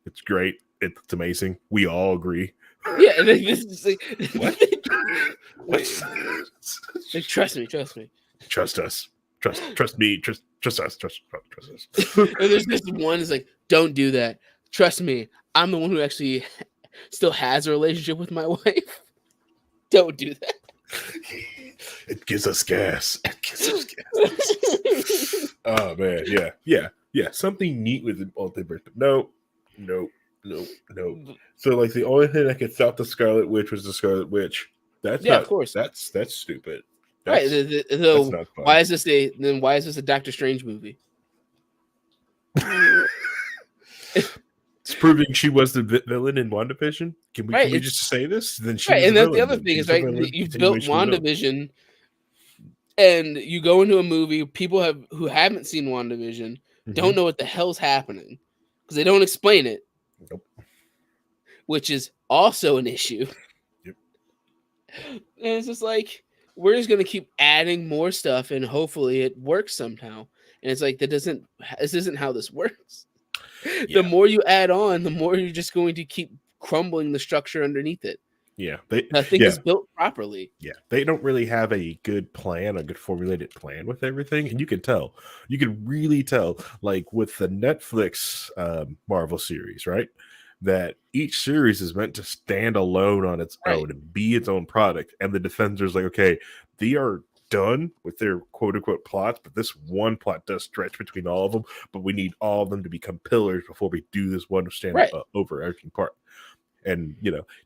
It's great. It's amazing. We all agree. Yeah, and then this is like, what? Like, trust me. Trust us. Trust me. Trust us. Trust us. And there's this one is like, don't do that. Trust me. I'm the one who actually still has a relationship with my wife. Don't do that. It gives us gas. Oh man, yeah. Something neat with the multiverse. No. So like the only thing that could stop the Scarlet Witch was the Scarlet Witch. That's of course. That's stupid. Right. So why is this a Doctor Strange movie? It's proving she was the villain in WandaVision. Can we just say this? Then she and that's the other thing is right. You've built WandaVision, and you go into a movie. People who haven't seen WandaVision don't know what the hell's happening because they don't explain it. Nope. Which is also an issue. Yep. And it's just like we're just gonna keep adding more stuff, and hopefully it works somehow. And it's like this isn't how this works. Yeah. The more you add on, the more you're just going to keep crumbling the structure underneath it. Yeah. Nothing is built properly. Yeah. They don't really have a good formulated plan with everything. And you can tell. You can really tell, like with the Netflix Marvel series, right? That each series is meant to stand alone on its own and be its own product. And the Defenders like, okay, they are done with their quote unquote plots, but this one plot does stretch between all of them, but we need all of them to become pillars before we do this one overarching part. And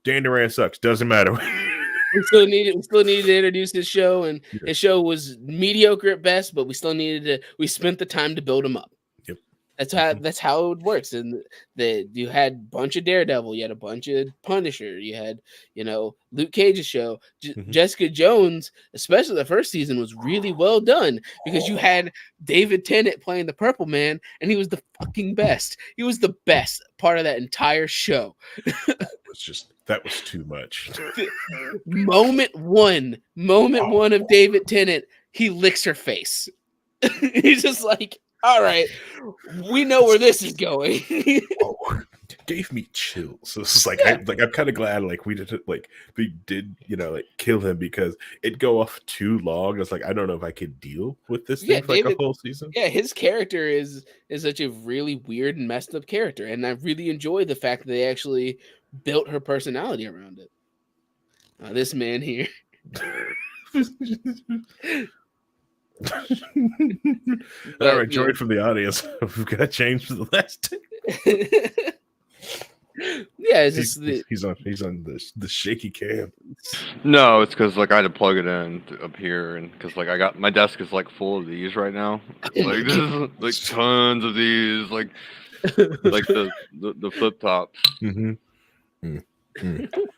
Dan Duran sucks, doesn't matter. we still needed to introduce his show, and his show was mediocre at best, but we spent the time to build him up. That's how it works. And you had a bunch of Daredevil, you had a bunch of Punisher, you had Luke Cage's show. Jessica Jones, especially the first season, was really well done because you had David Tennant playing the Purple Man, and he was the fucking best. He was the best part of that entire show. That was too much. Moment one of David Tennant, he licks her face. He's just like, all right, we know where this is going. Gave me chills. So it's like I'm kind of glad we did kill him because it'd go off too long. It's like I don't know if I could deal with this thing for a whole season. Yeah, his character is such a really weird and messed up character, and I really enjoy the fact that they actually built her personality around it. This man here. All right, join from the audience. We've got to change for the last two. Yeah, it's just he's on the shaky cam. No, it's because like I had to plug it in up here, and because like I got my desk is like full of these right now. Like there's like tons of these, like the flip tops.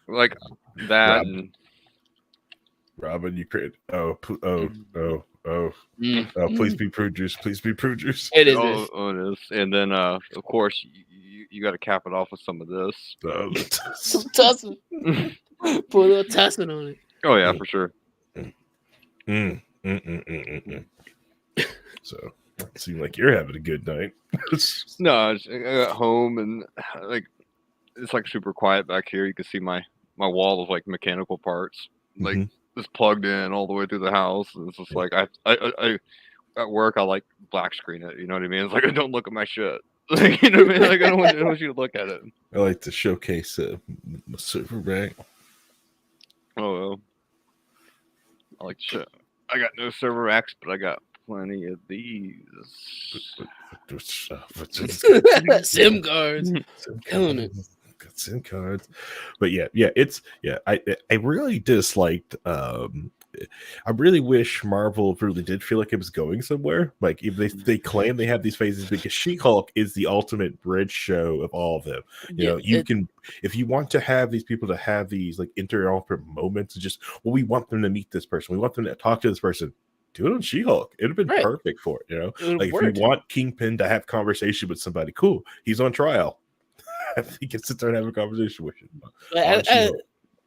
Like that. Robin, you create. Please be Prune Juice. Please be Prune Juice. It is. It is. And then, of course, you got to cap it off with some of this. Some tussin. Put a little tussin on it. Oh yeah, for sure. So it seems like you're having a good night. No, I got home and like it's like super quiet back here. You can see my wall of like mechanical parts, like it's plugged in all the way through the house. And it's just like I at work I like black screen it. You know what I mean? It's like I don't look at my shit. Like, you know what I mean? Like I don't want you to look at it. I like to showcase my server rack. Oh, well. I like to show. I got no server racks, but I got plenty of these. SIM cards. Killing it. SIM cards. But I really disliked I really wish Marvel really did feel like it was going somewhere. Like if they claim they have these phases, because She-Hulk is the ultimate bridge show of all of them. You know, you can, if you want to have these people to have these like interoperable moments, just we want them to meet this person, we want them to talk to this person. Do it on She-Hulk. It'd have been perfect for it. You know, like if you want Kingpin to have conversation with somebody, cool. He's on trial. He can sit there and have a conversation with you.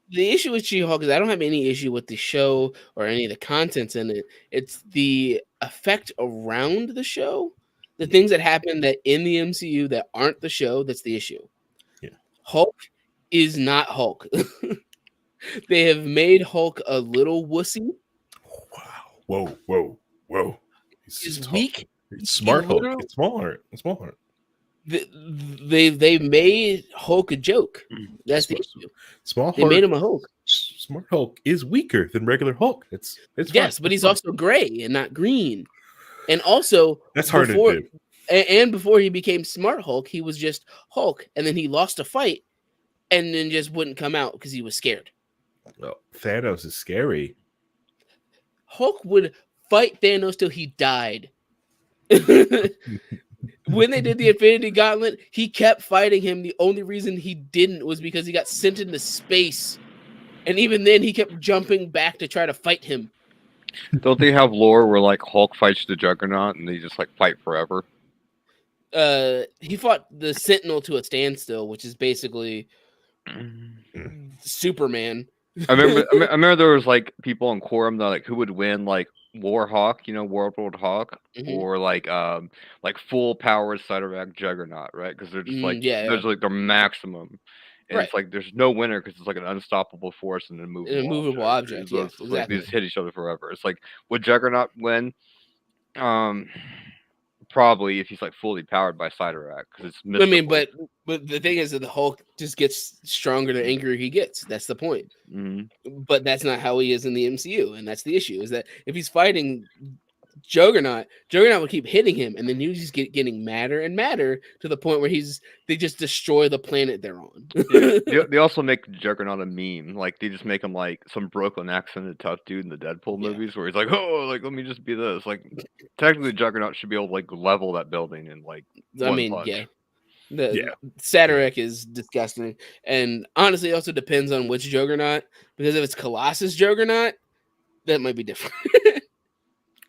The issue with She-Hulk is I don't have any issue with the show or any of the contents in it. It's the effect around the show, the things that happen that in the MCU that aren't the show. That's the issue. Yeah, Hulk is not Hulk. They have made Hulk a little wussy. Wow! Whoa! He's weak. It's smart Hulk. It's small heart. They made Hulk a joke. That's the issue. They made him a Hulk. Smart Hulk is weaker than regular Hulk. It's yes, but he's also gray and not green. And also that's hard to do. And before he became Smart Hulk, he was just Hulk, and then he lost a fight, and then just wouldn't come out because he was scared. Well, Thanos is scary. Hulk would fight Thanos till he died. When they did the Infinity Gauntlet, he kept fighting him. The only reason he didn't was because he got sent into space. And even then, he kept jumping back to try to fight him. Don't they have lore where, like, Hulk fights the Juggernaut and they just, like, fight forever? He fought the Sentinel to a standstill, which is basically Superman. I remember there was, like, people in Quorum that, like, who would win, like, Warhawk, you know, World Hawk, or like full powered Cyberback Juggernaut, right? Because they're just like there's like their maximum, and it's like there's no winner because it's like an unstoppable force and a movable object. Yeah, exactly. Like, they just hit each other forever. It's like would Juggernaut win? Probably if he's like fully powered by Cyberback because it's. Mystical. I mean, but the thing is that the Hulk just gets stronger the angrier he gets. That's the point. But that's not how he is in the MCU, and that's the issue. Is that if he's fighting Juggernaut will keep hitting him, and then he's just getting madder and madder to the point where they just destroy the planet they're on. They also make Juggernaut a meme. Like they just make him like some Brooklyn accented tough dude in the Deadpool movies, where he's like, "Oh, like let me just be this." Like technically, Juggernaut should be able to like level that building in like. One punch. Cyttorak is disgusting, and honestly, it also depends on which Juggernaut. Because if it's Colossus Juggernaut, that might be different.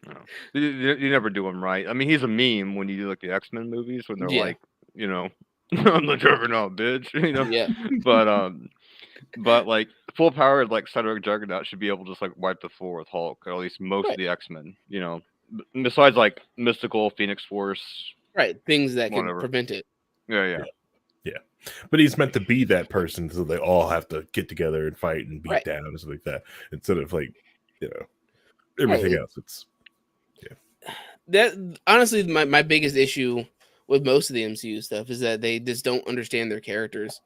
No. You never do him right. I mean, he's a meme when you do like the X-Men movies when they're like, you know, I'm the Juggernaut, bitch. You know, but like full powered like Cyttorak Juggernaut should be able to just like wipe the floor with Hulk, or at least most of the X-Men. You know, besides like Mystical, Phoenix Force, things that can prevent it. Yeah. But he's meant to be that person, so they all have to get together and fight and beat down and stuff like that, instead of like, you know, everything else. It's that honestly, my biggest issue with most of the MCU stuff is that they just don't understand their characters,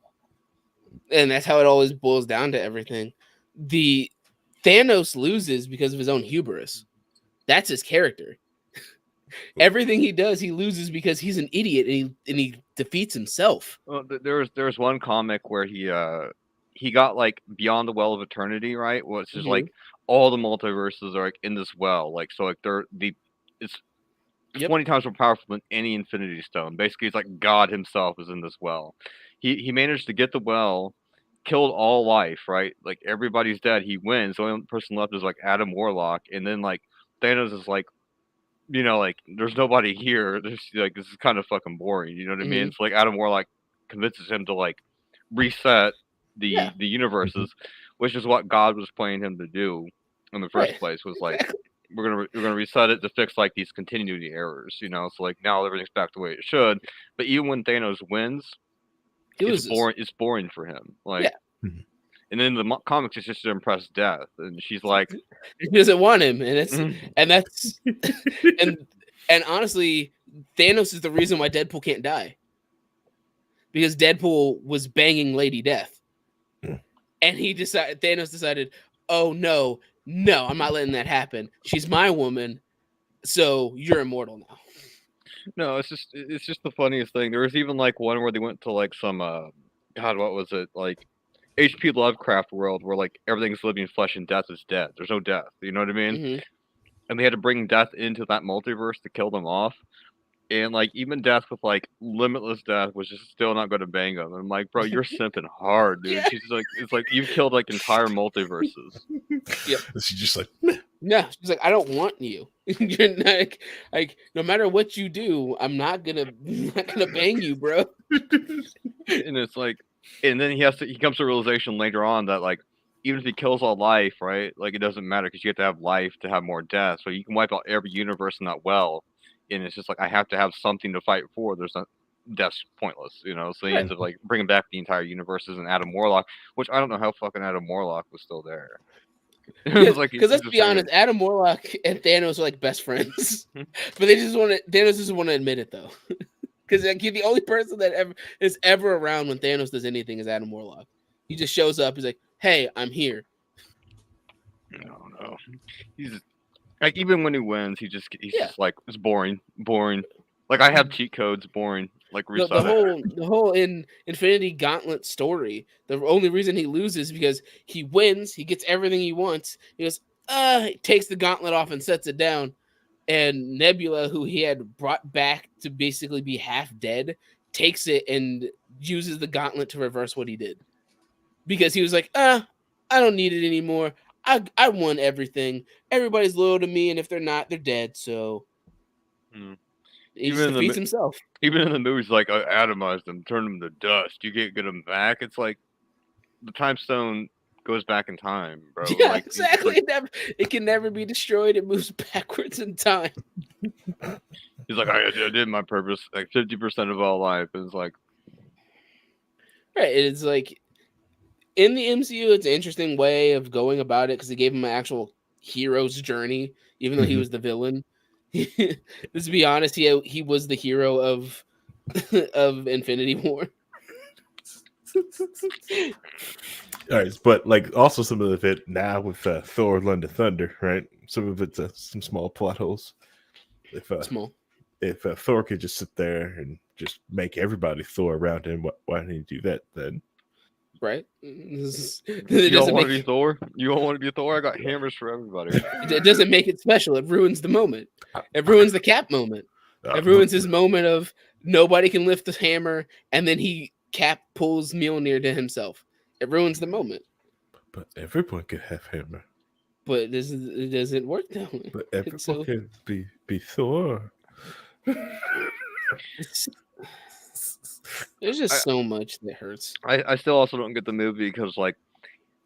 and that's how it always boils down to everything. The Thanos loses because of his own hubris. That's his character. Everything he does, he loses because he's an idiot and he defeats himself. Well, there's one comic where he got like beyond the well of eternity, right? Which is like all the multiverses are like in this well, like so like it's 20 times more powerful than any Infinity Stone. Basically, it's like God himself is in this well. He managed to get the well, killed all life, right? Like everybody's dead. He wins. The only person left is like Adam Warlock, and then like Thanos is like, you know, like there's nobody here. There's like this is kind of fucking boring. You know what I mean? It's like Adam Warlock convinces him to like reset the universes, which is what God was planning him to do in the first place. Was like we're gonna reset it to fix like these continuity errors. You know, so like now everything's back the way it should. But even when Thanos wins, it's boring. It's boring for him. Like. And then the comics is just to impress Death, and she's like, she doesn't want him, and it's and that's and honestly, Thanos is the reason why Deadpool can't die, because Deadpool was banging Lady Death, and Thanos decided, oh no, I'm not letting that happen. She's my woman, so you're immortal now. No, it's just the funniest thing. There was even like one where they went to like some God, what was it like? H.P. Lovecraft world where like everything's living flesh and death is dead. There's no death. You know what I mean? And they had to bring death into that multiverse to kill them off. And like even Death with like limitless death was just still not going to bang them. And I'm like, bro, you're simping hard, dude. She's like, it's like you've killed like entire multiverses. She's just like, no. She's like, I don't want you. You're like no matter what you do, I'm not gonna bang you, bro. And it's like. And then he comes to a realization later on that like even if he kills all life, right? Like it doesn't matter because you have to have life to have more death. So you can wipe out every universe in that well, and it's just like I have to have something to fight for. There's not death's pointless, you know. So he ends up like bringing back the entire universes and Adam Warlock, which I don't know how fucking Adam Warlock was still there. Because let's be honest, Adam Warlock and Thanos are like best friends, but Thanos doesn't want to admit it though. Because like, the only person that is ever around when Thanos does anything is Adam Warlock. He just shows up. He's like, "Hey, I'm here." No. He's like even when he wins, he's just like it's boring. Like I have cheat codes, boring. Like reset the whole Infinity Gauntlet story. The only reason he loses is because he wins. He gets everything he wants. He goes, he takes the gauntlet off and sets it down. And Nebula, who he had brought back to basically be half dead, takes it and uses the gauntlet to reverse what he did. Because he was like, I don't need it anymore. I won everything. Everybody's loyal to me, and if they're not, they're dead. So he just defeats himself. Even in the movies, like, I atomized them, turned them to dust. You can't get them back. It's like the time stone goes back in time, bro. Yeah, like, exactly. It can never be destroyed. It moves backwards in time. He's like, I did my purpose. Like 50% of all life is like, right. It's like in the MCU, it's an interesting way of going about it because they gave him an actual hero's journey, even though he was the villain. Let's be honest, he was the hero of Infinity War. All right, but like also some of it now with Thor: Love and Thunder, right? Some of it's some small plot holes. If Thor could just sit there and just make everybody Thor around him, why didn't he do that then? Right? You don't want to be Thor? You don't want to be Thor? I got hammers for everybody. It doesn't make it special. It ruins the moment. It ruins the Cap moment. It ruins his moment of nobody can lift the hammer, and then Cap pulls Mjolnir to himself. It ruins the moment. But everyone can have hammer. But it doesn't work that way. But everyone can be Thor. There's just so much that hurts. I still also don't get the movie because like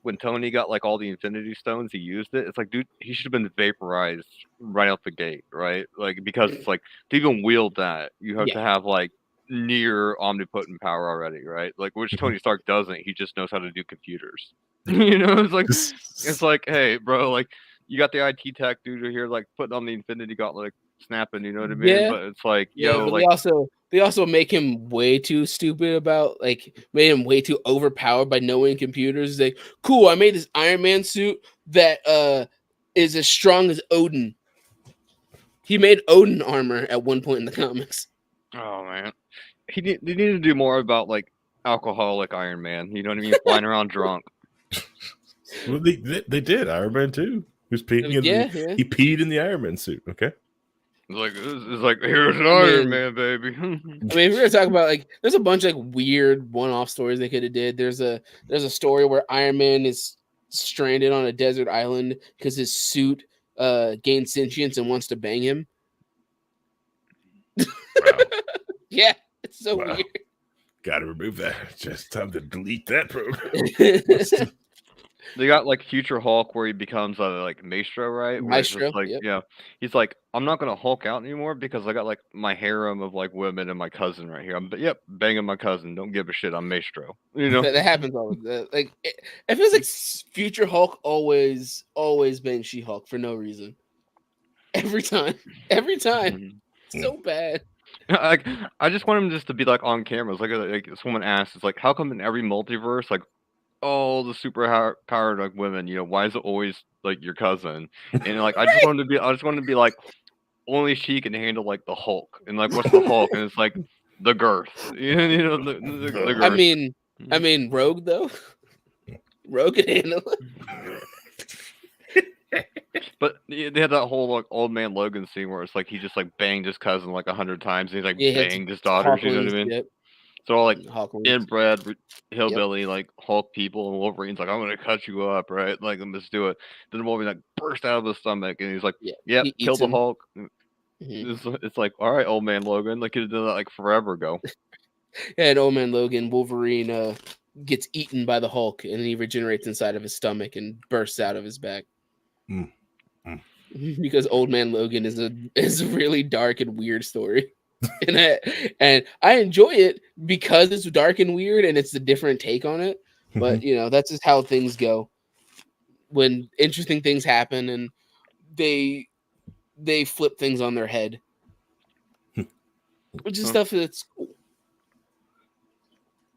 when Tony got like all the Infinity Stones, he used it. It's like, dude, he should have been vaporized right out the gate, right? Like because it's like to even wield that, you have to have like near omnipotent power already, right? Like which Tony Stark doesn't. He just knows how to do computers. You know, it's like, hey, bro, like you got the IT tech dude here, like putting on the Infinity Gauntlet, like, snapping. You know what I mean? Yeah. But it's like, but like they also make him way too stupid about made him way too overpowered by knowing computers. He's like, cool, I made this Iron Man suit that is as strong as Odin. He made Odin armor at one point in the comics. Oh man, they need to do more about like alcoholic Iron Man. You know what I mean? Flying around drunk. Well, they did Iron Man 2. He was peeing he peed in the Iron Man suit. Okay. It's like here's an Iron Man, baby. I mean, if we're gonna talk about like, there's a bunch of like weird one-off stories they could have did. There's a story where Iron Man is stranded on a desert island because his suit gained sentience and wants to bang him. Wow. Yeah, it's so weird. Got to remove that. Just time to delete that program. They got like Future Hulk where he becomes like Maestro, right? Maestro, like, yep. Yeah. He's like, I'm not gonna Hulk out anymore because I got like my harem of like women and my cousin right here. Banging my cousin. Don't give a shit. I'm Maestro. You know that happens all the time. Like it feels like Future Hulk always bangs She-Hulk for no reason. Every time. So bad. Like I just want him just to be like on camera. It's like someone asked, it's like, how come in every multiverse, like all the super powered like women, you know, why is it always like your cousin? And like I just wanted to be like, only she can handle like the Hulk. And like, what's the Hulk? And it's like the girth. You know, the girth. I mean, Rogue though. Rogue can handle it. But they had that whole like old man Logan scene where it's like he just like banged his cousin like 100 times and he's like banged his daughters. You know what I mean? Yep. So all like inbred hillbilly like Hulk people, and Wolverine's like, I'm gonna cut you up, right? Like, let's do it. Then Wolverine like burst out of his stomach and he's like, yeah, kill the Hulk. Mm-hmm. It's like, all right, old man Logan, like you did that like forever ago. And old man Logan, Wolverine gets eaten by the Hulk and he regenerates inside of his stomach and bursts out of his back. Because old man Logan is a really dark and weird story. and I enjoy it because it's dark and weird and it's a different take on it. But you know, that's just how things go when interesting things happen and they flip things on their head, which is stuff that's cool.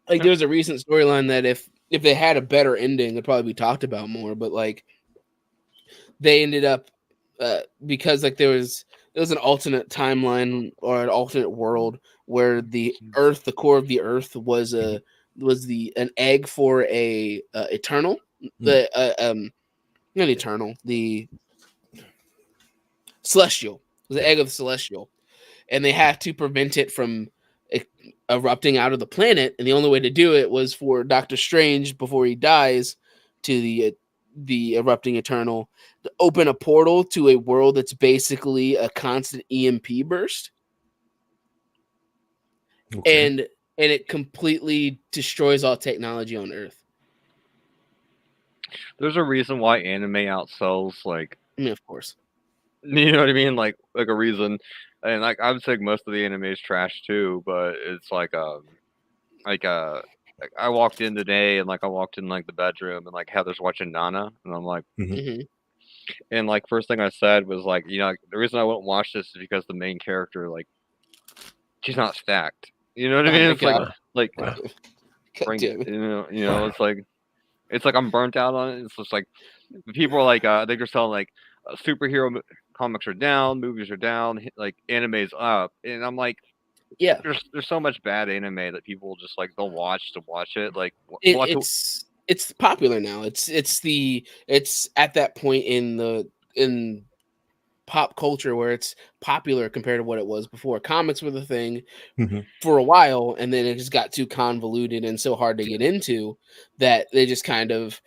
Like there's a recent storyline that if they had a better ending, it'd probably be talked about more. But like they ended up because like there was an alternate timeline or an alternate world where the Earth, the core of the Earth, was an egg for a Eternal, not Eternal, the Celestial. It was the egg of the Celestial, and they had to prevent it from erupting out of the planet. And the only way to do it was for Doctor Strange, before he dies, to the erupting Eternal, to open a portal to a world that's basically a constant EMP burst. Okay. And it completely destroys all technology on Earth. There's a reason why anime outsells like, I mean, of course. You know what I mean? Like a reason. And like I would say most of the anime is trash too, but it's like I walked in today and like I walked in like the bedroom and like Heather's watching Nana and I'm like, and like first thing I said was like, you know, like, the reason I wouldn't watch this is because the main character, like, she's not stacked. You know what I mean? It's like you know, it's like I'm burnt out on it. It's just like people are like they're just telling like superhero comics are down, movies are down, like anime's up, and I'm like, yeah, there's so much bad anime that people just like don't watch to watch it. Like it's popular now. It's at that point in pop culture where it's popular compared to what it was before. Comics were the thing for a while, and then it just got too convoluted and so hard to get into that they just kind of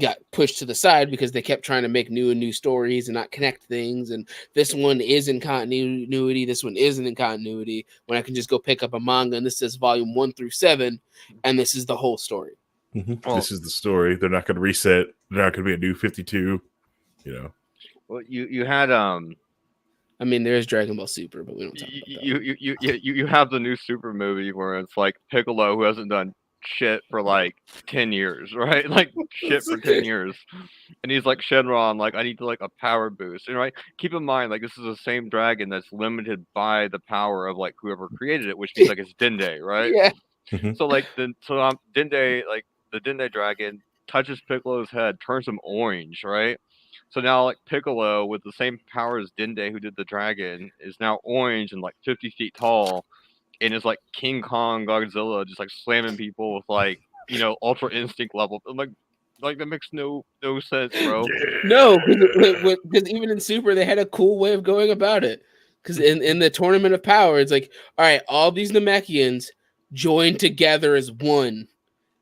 got pushed to the side because they kept trying to make new stories and not connect things. And this one is in continuity, this one isn't in continuity, when I can just go pick up a manga and this says volume 1 through 7 and this is the whole story. Well, this is the story. They're not going to reset. They're not going to be a new 52, you know. Well, you had I mean, there's Dragon Ball Super, but we don't talk about that. You have the new Super movie where it's like Piccolo, who hasn't done shit for like 10 years, right? Like shit for 10 years. And he's like, Shenron, like I need to like a power boost. And right, keep in mind, like this is the same dragon that's limited by the power of like whoever created it, which means like it's Dende, right? Yeah. So like Dende, like the Dende dragon touches Piccolo's head, turns him orange, right? So now like Piccolo with the same power as Dende, who did the dragon, is now orange and like 50 feet tall, and is like King Kong Godzilla, just like slamming people with like Ultra Instinct level. I'm like that makes no sense, bro. No, because even in Super they had a cool way of going about it. Because in the Tournament of Power, it's like, all right, all these Namekians join together as one,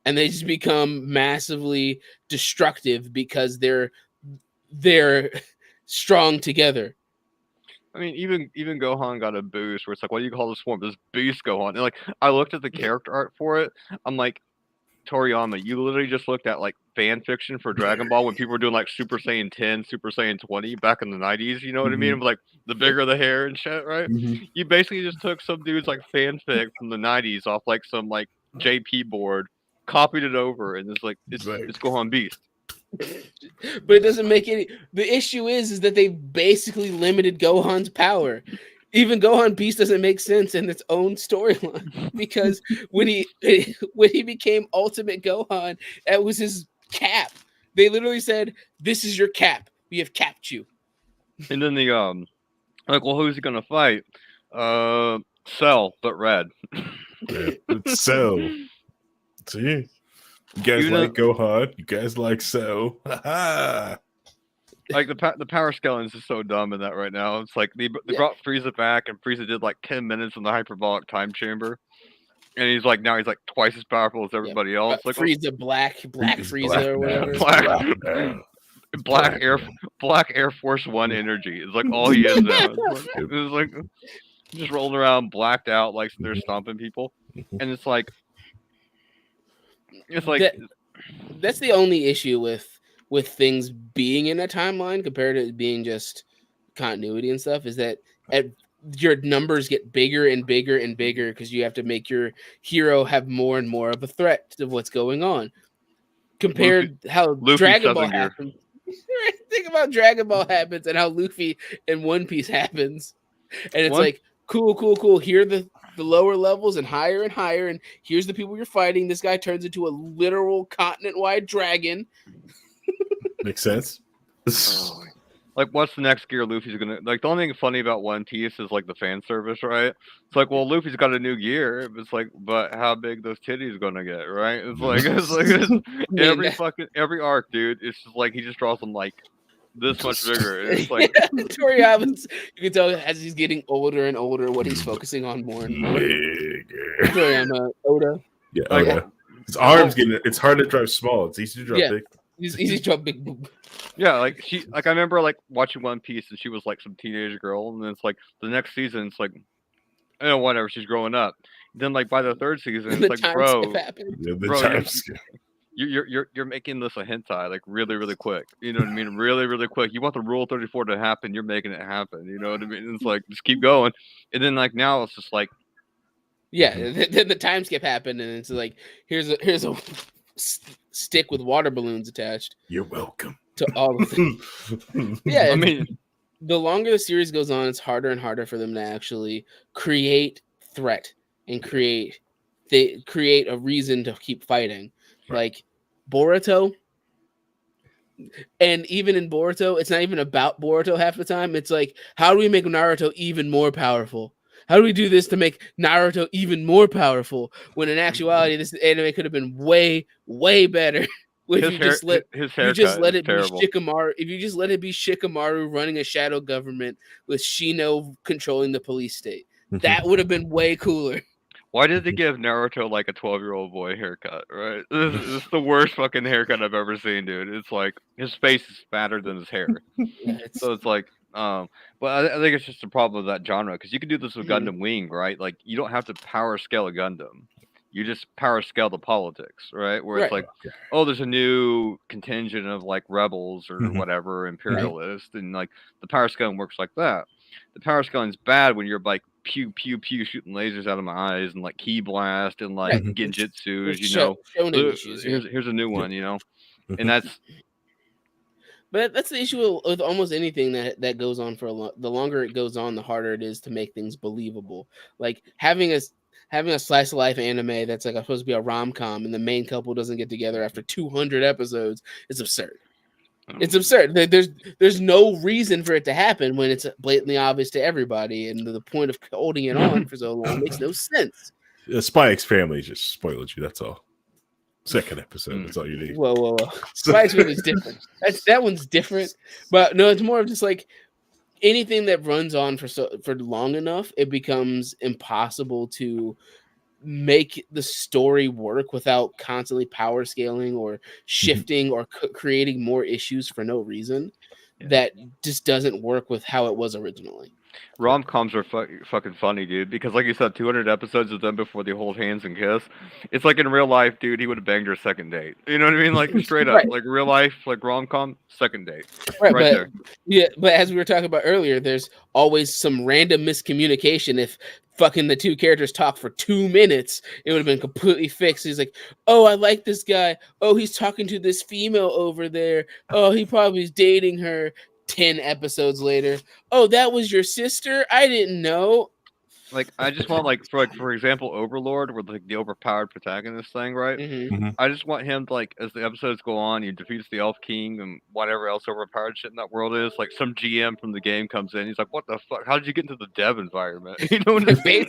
and they just become massively destructive because they're strong together. I mean, even Gohan got a boost where it's like, what do you call this form? This beast Gohan. And like, I looked at the character art for it. I'm like, Toriyama, you literally just looked at like fan fiction for Dragon Ball when people were doing like Super Saiyan 10, Super Saiyan 20 back in the 90s. You know what I mean? It was like the bigger the hair and shit, right? You basically just took some dude's like fanfic from the 90s off like some like JP board, copied it over, and it's like it's Gohan Beast. But it doesn't make any. The issue is that they basically limited Gohan's power. Even Gohan Beast doesn't make sense in its own storyline because when he became Ultimate Gohan, that was his cap. They literally said, "This is your cap. We have capped you." And then the like, well, who's he gonna fight? Cell, but red. It's Cell. See. You guys like Gohan. You guys like Cell. Like the power skeletons is so dumb in that right now. It's like they brought Frieza back, and Frieza did like 10 minutes in the hyperbolic time chamber, and he's like twice as powerful as everybody else. Like Frieza, black Frieza or whatever. Black Air Force One energy is like all he is now. It's like just rolling around blacked out like they're stomping people, and it's like that's the only issue with things being in a timeline compared to being just continuity and stuff is that your numbers get bigger and bigger and bigger because you have to make your hero have more and more of a threat to what's going on. Compared how Dragon Ball happens. Think about Dragon Ball happens and how Luffy and One Piece happens. And it's like, cool. Here are the lower levels and higher, and here's the people you're fighting. This guy turns into a literal continent-wide dragon. Makes sense. Like, what's the next gear Luffy's gonna like? The only thing funny about One Piece is like the fan service, right? It's like, well, Luffy's got a new gear. It's like, but how big those titties gonna get, right? It's like every arc, dude. It's just like he just draws them like this much bigger. It's like Toriyama, you can tell as he's getting older and older what he's focusing on more and more. Toriyama, Oda. Yeah, Oda. His arms getting it's hard to drive small. It's easy to drive big. It's easy to drive big. Yeah, like I remember like watching One Piece and she was like some teenage girl, and then it's like the next season it's like whatever, she's growing up. Then like by the third season it's like you're making this a hentai like really, really quick. You know what I mean? Really, really quick. You want the Rule 34 to happen, you're making it happen. You know what I mean? It's like just keep going. And then like now it's just like then the time skip happened and it's like here's a stick with water balloons attached. You're welcome. To all of them. Yeah, I mean, the longer the series goes on, it's harder and harder for them to actually create threat and create a reason to keep fighting. Right. Like Boruto, and even in Boruto, it's not even about Boruto half the time. It's like, how do we make Naruto even more powerful? How do we do this to make Naruto even more powerful? When in actuality, this anime could have been way, way better. If you just let it be Shikamaru, if you just let it be Shikamaru running a shadow government with Shino controlling the police state, that would have been way cooler. Why did they give Naruto like a 12-year-old boy haircut? Right, this is the worst fucking haircut I've ever seen, dude. It's like his face is fatter than his hair, so it's like, but I think it's just a problem with that genre because you can do this with Gundam Wing, right? Like you don't have to power scale a Gundam. You just power scale the politics, right? Where it's like, oh, there's a new contingent of like rebels or whatever, imperialists, and like the power scaling works like that. The power scaling is bad when you're like pew pew pew shooting lasers out of my eyes and like ki blast and like genjutsus, you know. Here's a new one, you know, and that's. But that's the issue with almost anything that goes on for the longer it goes on, the harder it is to make things believable. Like having a slice of life anime that's like supposed to be a rom-com and the main couple doesn't get together after 200 episodes is absurd. It's absurd. There's no reason for it to happen when it's blatantly obvious to everybody, and the point of holding it on for so long makes no sense. The Spy X Family just spoiled you. That's all. Second episode. That's all you need. Whoa. Spy X Family is different. That one's different. But no, it's more of just like anything that runs on for long enough, it becomes impossible to make the story work without constantly power scaling or shifting or creating more issues for no reason. That just doesn't work with how it was originally. Rom-coms are fucking funny, dude, because like you said, 200 episodes of them before they hold hands and kiss. It's like in real life, dude, he would have banged her second date. You know what I mean? Like straight up, like real life, like rom-com, second date. Right there. Yeah, but as we were talking about earlier, there's always some random miscommunication. If fucking the two characters talk for 2 minutes, it would have been completely fixed. He's like, oh, I like this guy. Oh, he's talking to this female over there. Oh, he probably is dating her. 10 episodes later, oh, that was your sister? I didn't know. Like, I just want, for example, Overlord, with like the overpowered protagonist thing, right? I just want him to, like, as the episodes go on, he defeats the Elf King and whatever else overpowered shit in that world is. Like, some GM from the game comes in, he's like, "What the fuck? How did you get into the dev environment?" You know what I mean?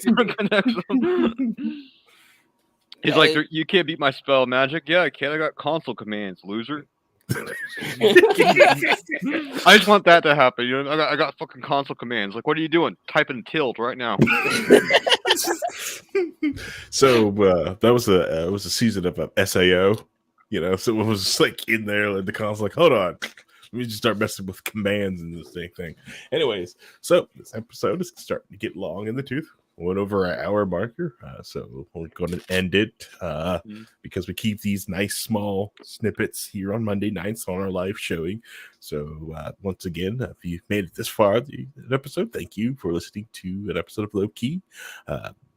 He's like, "You can't beat my spell magic." "Yeah, I can. I got console commands, loser." I just want that to happen. You know, I got fucking console commands. Like, what are you doing? Typing tilt right now. So that was a season of SAO. You know, so it was just like in there, like the console, like, hold on, let me just start messing with commands and this thing. Anyways, so this episode is starting to get long in the tooth. Went over our hour marker, so we're going to end it because we keep these nice small snippets here on Monday nights on our live showing. So once again, if you made it this far the episode, thank you for listening to an episode of Low Key.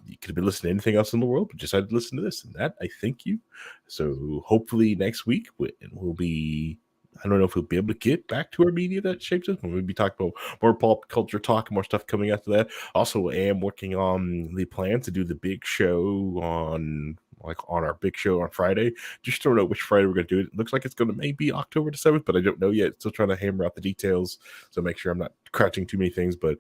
You could have been listening to anything else in the world, but decided to listen to this, and that I thank you. So hopefully next week we'll be. I don't know if we'll be able to get back to our media that shapes us. We'll be talking about more pop culture talk and more stuff coming after that. Also, I am working on the plan to do the big show on our big show on Friday. Just don't know which Friday we're going to do it. It looks like it's going to maybe October the 7th, but I don't know yet. Still trying to hammer out the details. So make sure I'm not crouching too many things. But,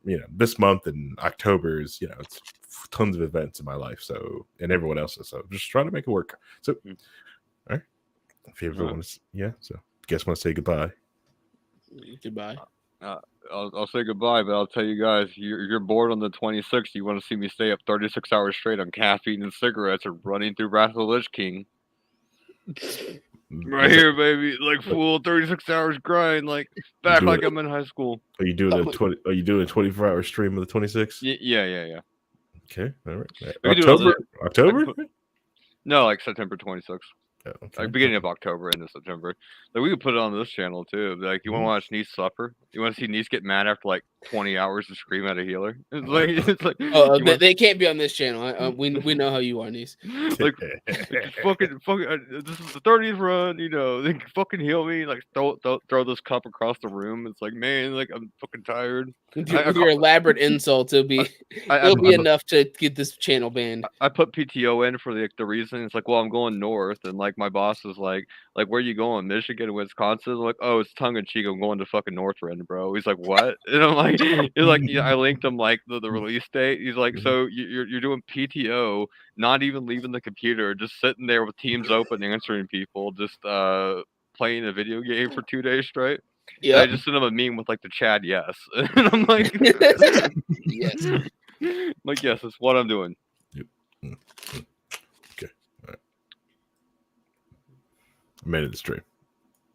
you know, this month and October is, you know, it's tons of events in my life. So, and everyone else's. So just trying to make it work. So, all right. If you ever want to, so. Guess want to say goodbye. Goodbye. I'll say goodbye, but I'll tell you guys, you're bored on the 26th. You want to see me stay up 36 hours straight on caffeine and cigarettes and running through Wrath of the Lich King. Right here, baby. Like full 36 hours grind, like back like I'm in high school. Are you doing a 24-hour stream of the 26th? Yeah. Okay, all right. October? No, like September 26th. Oh, okay. Like beginning of October, into September. Like we could put it on this channel too. Like, you want to watch Nice suffer? You want to see Nice get mad after like 20 hours to scream at a healer? It's like oh, they can't be on this channel. We know how you are, Nice. Like fucking. This is the 30th run. You know, they fucking heal me. Like throw this cup across the room. It's like, man, like I'm fucking tired. Your elaborate insults will be enough to get this channel banned. I put PTO in for the reason. It's like, well, I'm going north, and like my boss is like where are you going? Michigan, Wisconsin? I'm like, oh, it's tongue in cheek. I'm going to fucking Northrend, bro. He's like, what? And I'm like, he's like, yeah, I linked him like the release date. He's like, so you're doing PTO, not even leaving the computer, just sitting there with Teams open, answering people, just playing a video game for 2 days straight. Yeah, I just sent him a meme with like the Chad yes, and I'm like, yes, I'm like, yes, that's what I'm doing. Yep. Okay, all right. I made it straight.